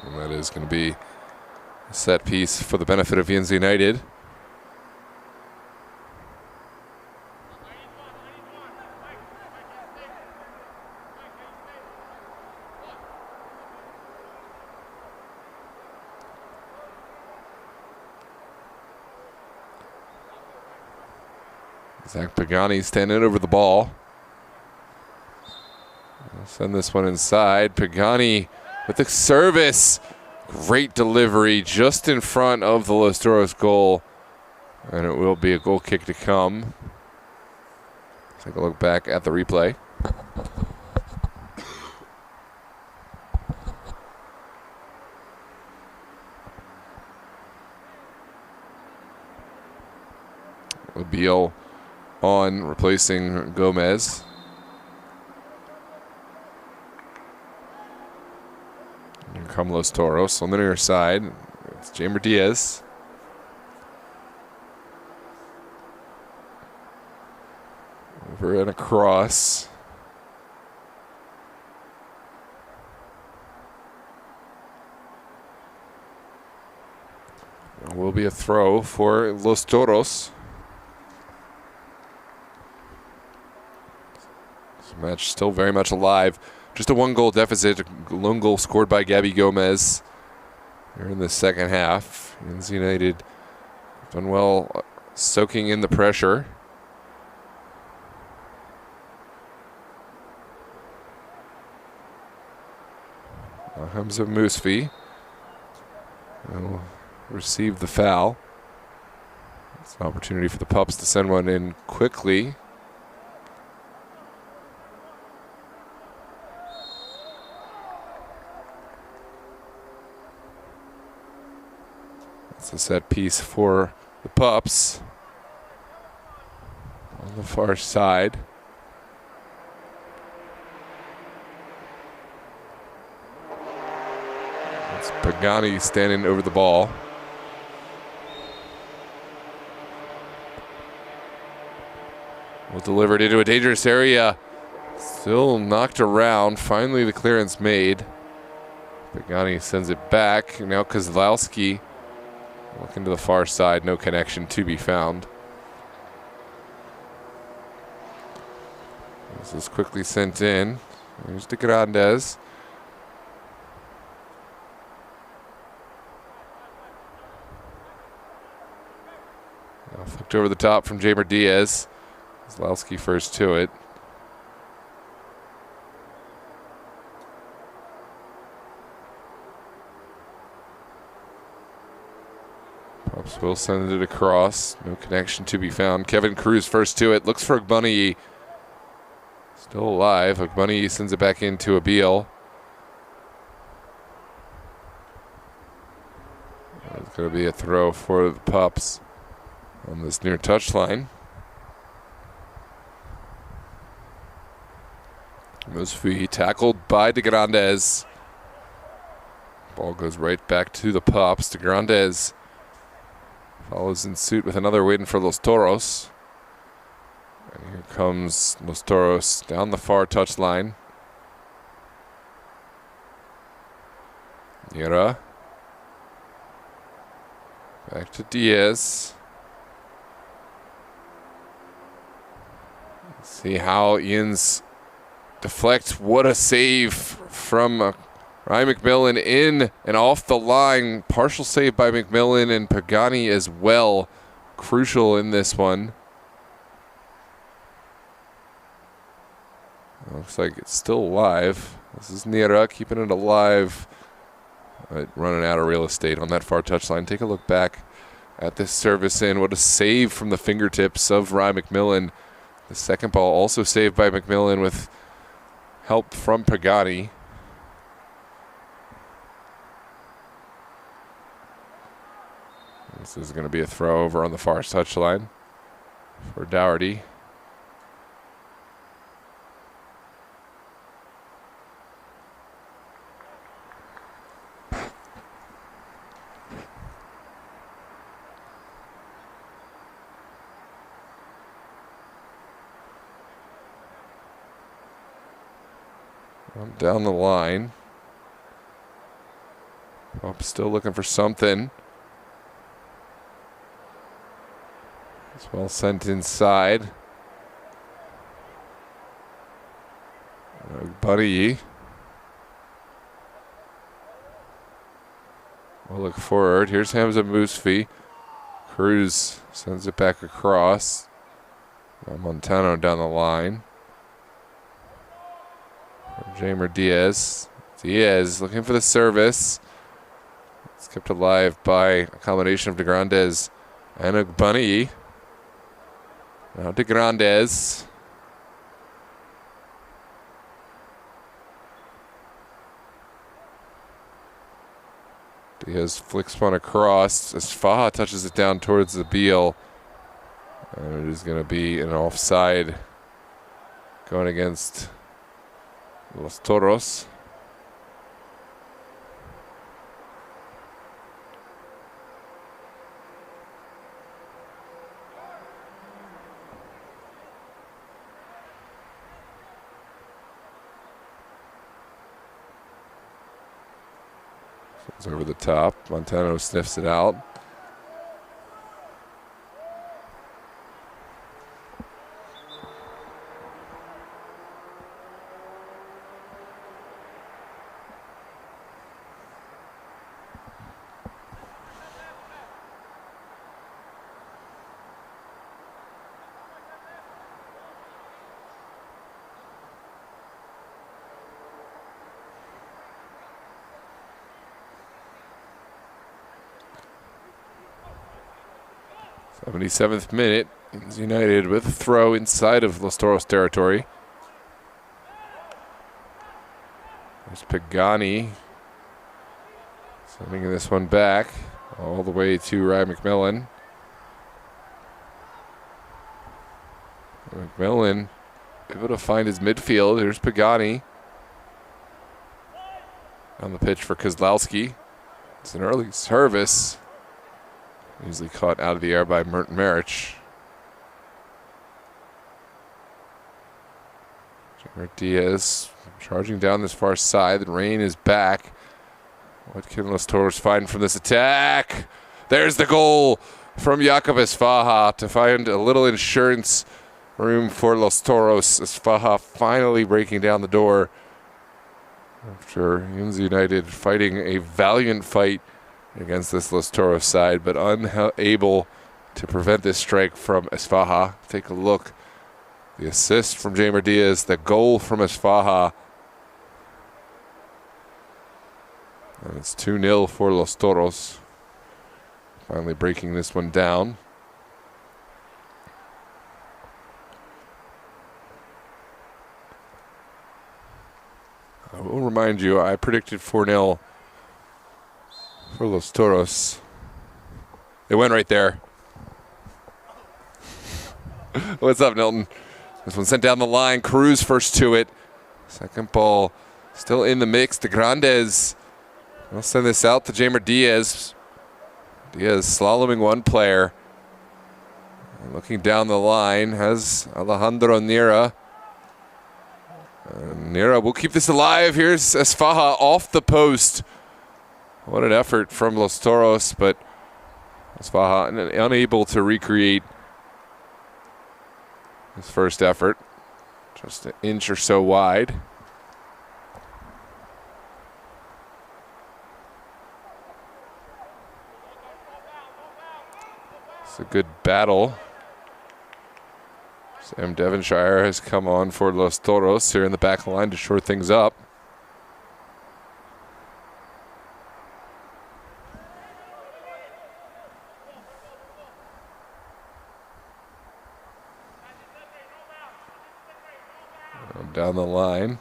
[SPEAKER 1] And that is going to be a set piece for the benefit of Yinz United. Zach Pagani standing over the ball. We'll send this one inside. Pagani with the service. Great delivery just in front of the Los Toros goal. And it will be a goal kick to come. Take a look back at the replay. Abiel on, replacing Gomez. Here come Los Toros on the near side. It's Jamer Diaz. Over and across. There will be a throw for Los Toros. This match still very much alive. Just a 1-goal deficit. A lone goal scored by Gabby Gomez here in the second half. Yinz United done well soaking in the pressure. Hamza Mousfi will receive the foul. It's an opportunity for the Pups to send one in quickly. It's a set piece for the Pups on the far side. It's Pagani standing over the ball. Will deliver it into a dangerous area. Still knocked around. Finally the clearance made. Pagani sends it back. Now Kozlowski looking to the far side. No connection to be found. This is quickly sent in. Here's De Grandes. Flicked over the top from Jamer Diaz. Kozlowski first to it. Pups will send it across. No connection to be found. Kevin Cruz first to it. Looks for Ogbunniyi. Still alive. Ogbunniyi sends it back into Abiel. It's going to be a throw for the Pups on this near touchline. Mousfi tackled by De Grandes. Ball goes right back to the Pups. De Grandes follows in suit with another win for Los Toros. And here comes Los Toros down the far touchline. Nira. Back to Diaz. See how Yinz deflects. What a save from Ryan McMillan in and off the line. Partial save by McMillan and Pagani as well. Crucial in this one. Looks like it's still alive. This is Nira keeping it alive. Running out of real estate on that far touchline. Take a look back at this service in. What a save from the fingertips of Ryan McMillan. The second ball also saved by McMillan with help from Pagani. This is going to be a throw over on the far touchline for Dougherty. Down the line. Oh, still looking for something. It's well sent inside. Buddy. We'll look forward. Here's Hamza Mousfi. Cruz sends it back across. Montano down the line. Jamer Diaz. Diaz looking for the service. It's kept alive by a combination of De Grandes and Ogbunny. Now De Grandes. Diaz flicks one across as Faja touches it down towards the Beal. And it is going to be an offside going against Los Toros. It's over the top. Montano sniffs it out. '77th minute. Yinz United with a throw inside of Los Toros territory. There's Pagani sending this one back all the way to Ryan McMillan. McMillan able to find his midfield. Here's Pagani on the pitch for Kozlowski. It's an early service. Easily caught out of the air by Merton Marich. Jamer Diaz charging down this far side. The rain is back. What can Los Toros find from this attack? There's the goal from Jacobus Faja to find a little insurance room for Los Toros as Faja finally breaking down the door after Yinz United fighting a valiant fight against this Los Toros side, but unable to prevent this strike from Esfaja. Take a look. The assist from Jamer Diaz, the goal from Esfaja. And it's 2-0 for Los Toros. Finally breaking this one down. I will remind you, I predicted 4-0 for Los Toros. It went right there. What's up, Milton? This one sent down the line. Cruz first to it. Second ball still in the mix. De Grandes. We'll send this out to Jamer Diaz. Diaz slaloming one player. And looking down the line has Alejandro Nira. Nira will keep this alive. Here's Esfaja off the post. What an effort from Los Toros, but Esfaja unable to recreate his first effort. Just an inch or so wide. It's a good battle. Sam Devonshire has come on for Los Toros here in the back line to shore things up. Down the line.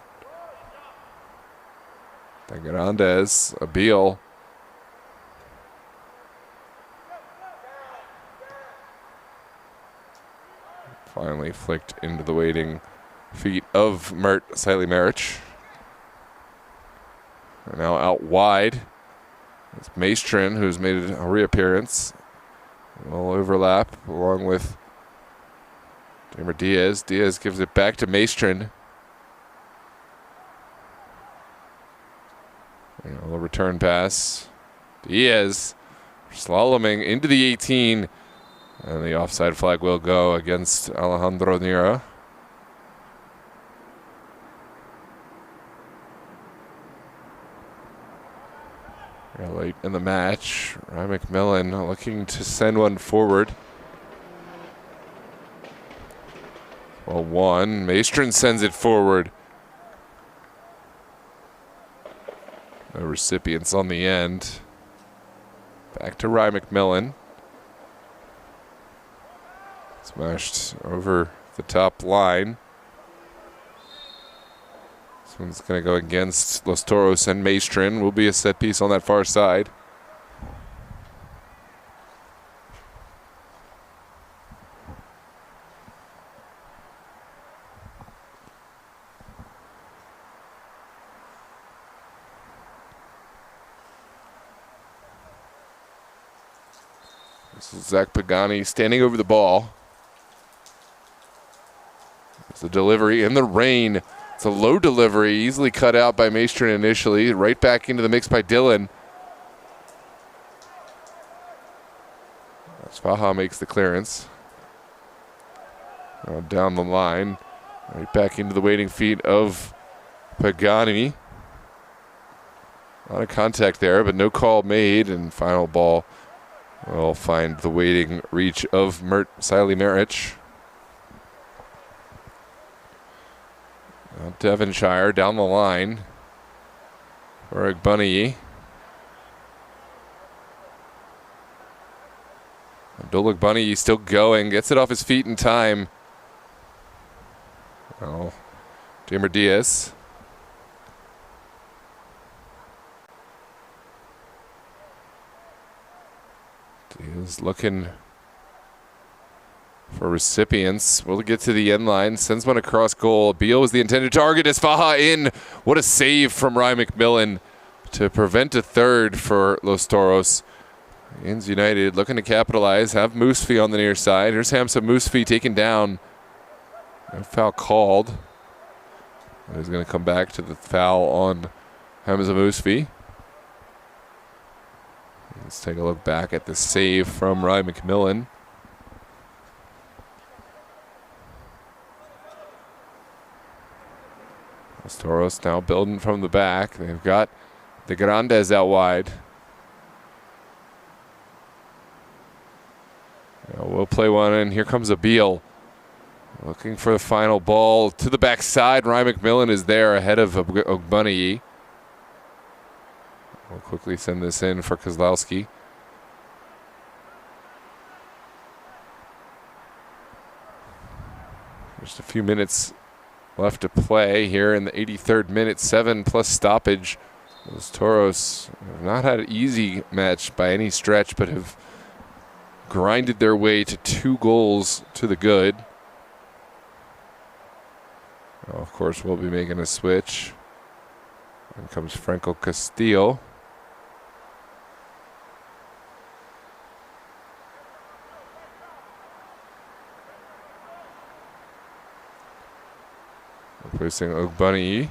[SPEAKER 1] De Grandes, Abil. Finally flicked into the waiting feet of Siley Marich. And now out wide. It's Maestrin who's made a reappearance. Will overlap along with Jamer Diaz. Diaz gives it back to Maestrin. A little return pass. Diaz slaloming into the 18. And the offside flag will go against Alejandro Nira. Late in the match, Ryan McMillan looking to send one forward. Well, one. Maestrin sends it forward. No recipients on the end. Back to Rye McMillan. Smashed over the top line. This one's going to go against Los Toros and Maestrin. Will be a set piece on that far side. This is Zach Pagani standing over the ball. It's a delivery in the rain. It's a low delivery, easily cut out by Maestrin initially. Right back into the mix by Dillon. Faha makes the clearance. Now down the line. Right back into the waiting feet of Pagani. A lot of contact there, but no call made. And final ball will find the waiting reach of Siley Marich. Devonshire down the line for Ogbunniyi. Abdul Ogbunniyi still going, gets it off his feet in time. Oh, Jamer Diaz. Diaz looking for recipients. Will get to the end line. Sends one across goal. Beal was the intended target. As Faha in. What a save from Rye McMillan to prevent a third for Los Toros. Yinz United looking to capitalize. Have Moosefee on the near side. Here's Hamza Moosefee taken down. No foul called. He's going to come back to the foul on Hamza Moosefee. Let's take a look back at the save from Rye McMillan. Los Toros now building from the back. They've got the Grandes out wide. Now we'll play one in. Here comes Abil. Looking for the final ball to the backside. Rye McMillan is there ahead of Ogbunniyi. We'll quickly send this in for Kozlowski. Just a few minutes left to play here in the 83rd minute, 7+ stoppage. Those Toros have not had an easy match by any stretch, but have grinded their way to 2 goals to the good. Now, of course, we'll be making a switch. In comes Franco Castillo. Replacing Ogbunniyi.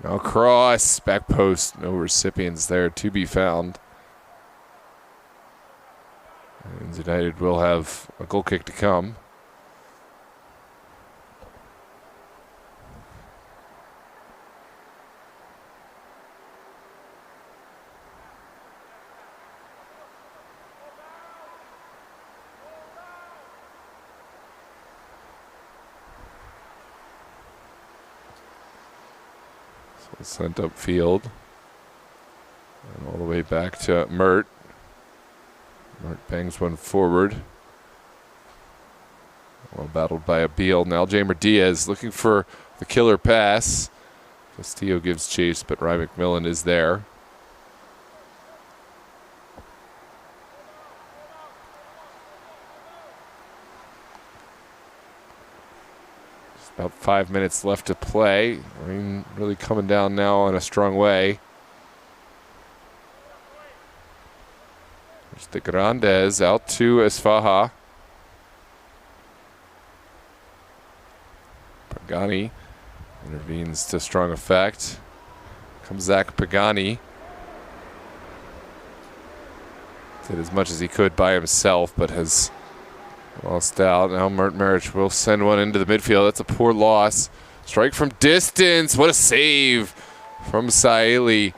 [SPEAKER 1] Now cross, back post, no recipients there to be found. And United will have a goal kick to come. Sent upfield. And all the way back to Mert. Mert bangs one forward. Well battled by Abil. Now Jamer Diaz looking for the killer pass. Castillo gives chase, but Rye McMillan is there. About 5 minutes left to play. Rain really coming down now in a strong way. There's the Grandes out to Esfaha. Pagani intervenes to strong effect. Comes Zach Pagani. Did as much as he could by himself, but has lost out. Now Mert Marich will send one into the midfield. That's a poor loss. Strike from distance. What a save from Saeli.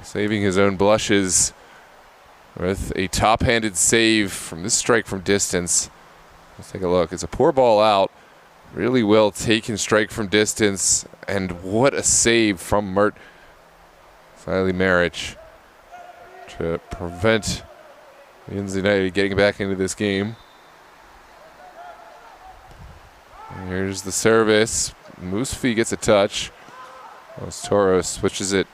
[SPEAKER 1] Saving his own blushes with a top-handed save from this strike from distance. Let's take a look. It's a poor ball out. Really well taken strike from distance. And what a save from Saeli Maric to prevent Yinz United getting back into this game. And here's the service. Musfi gets a touch. Toros switches it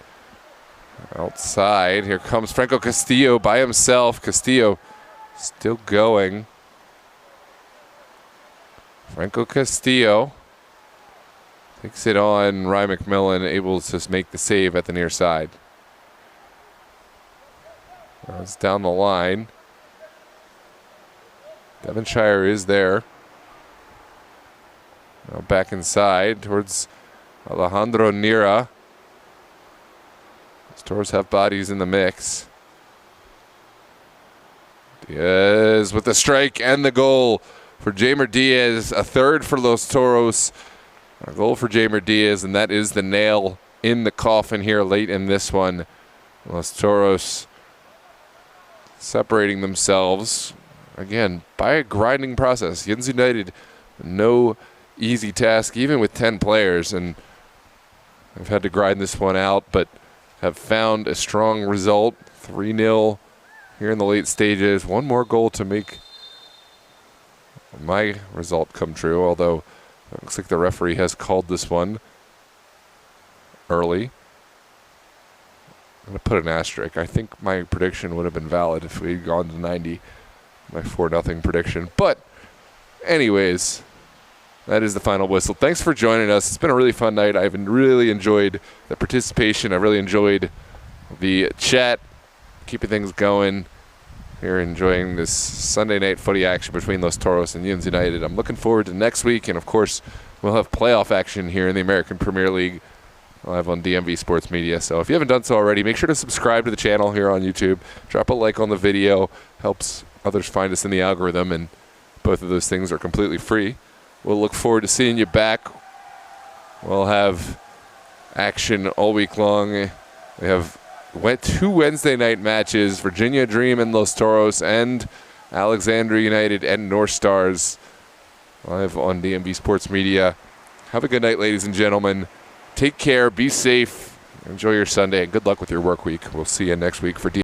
[SPEAKER 1] outside. Here comes Franco Castillo by himself. Castillo still going. Franco Castillo takes it on. Ryan McMillan able to just make the save at the near side. It's down the line. Devonshire is there. Now back inside towards Alejandro Nira. Toros have bodies in the mix. Diaz with the strike and the goal for Jamer Diaz. A third for Los Toros. A goal for Jamer Diaz, and that is the nail in the coffin here late in this one. Los Toros separating themselves, again, by a grinding process. Yinz United, no easy task, even with 10 players, and they've had to grind this one out, but have found a strong result. 3-0 here in the late stages. One more goal to make my result come true, although it looks like the referee has called this one early. I'm going to put an asterisk. I think my prediction would have been valid if we had gone to 90, my 4-0 prediction. But anyways, that is the final whistle. Thanks for joining us. It's been a really fun night. I've really enjoyed the participation. I really enjoyed the chat, keeping things going here, enjoying this Sunday night footy action between Los Toros and Yinz United. I'm looking forward to next week, and of course, we'll have playoff action here in the American Premier League live on DMV Sports Media. So if you haven't done so already, make sure to subscribe to the channel here on YouTube. Drop a like on the video. Helps others find us in the algorithm, and both of those things are completely free. We'll look forward to seeing you back. We'll have action all week long. We have two Wednesday night matches, Virginia Dream and Los Toros, and Alexandria United and North Stars, live on DMV Sports Media. Have a good night, ladies and gentlemen. Take care, be safe, enjoy your Sunday, and good luck with your work week. We'll see you next week for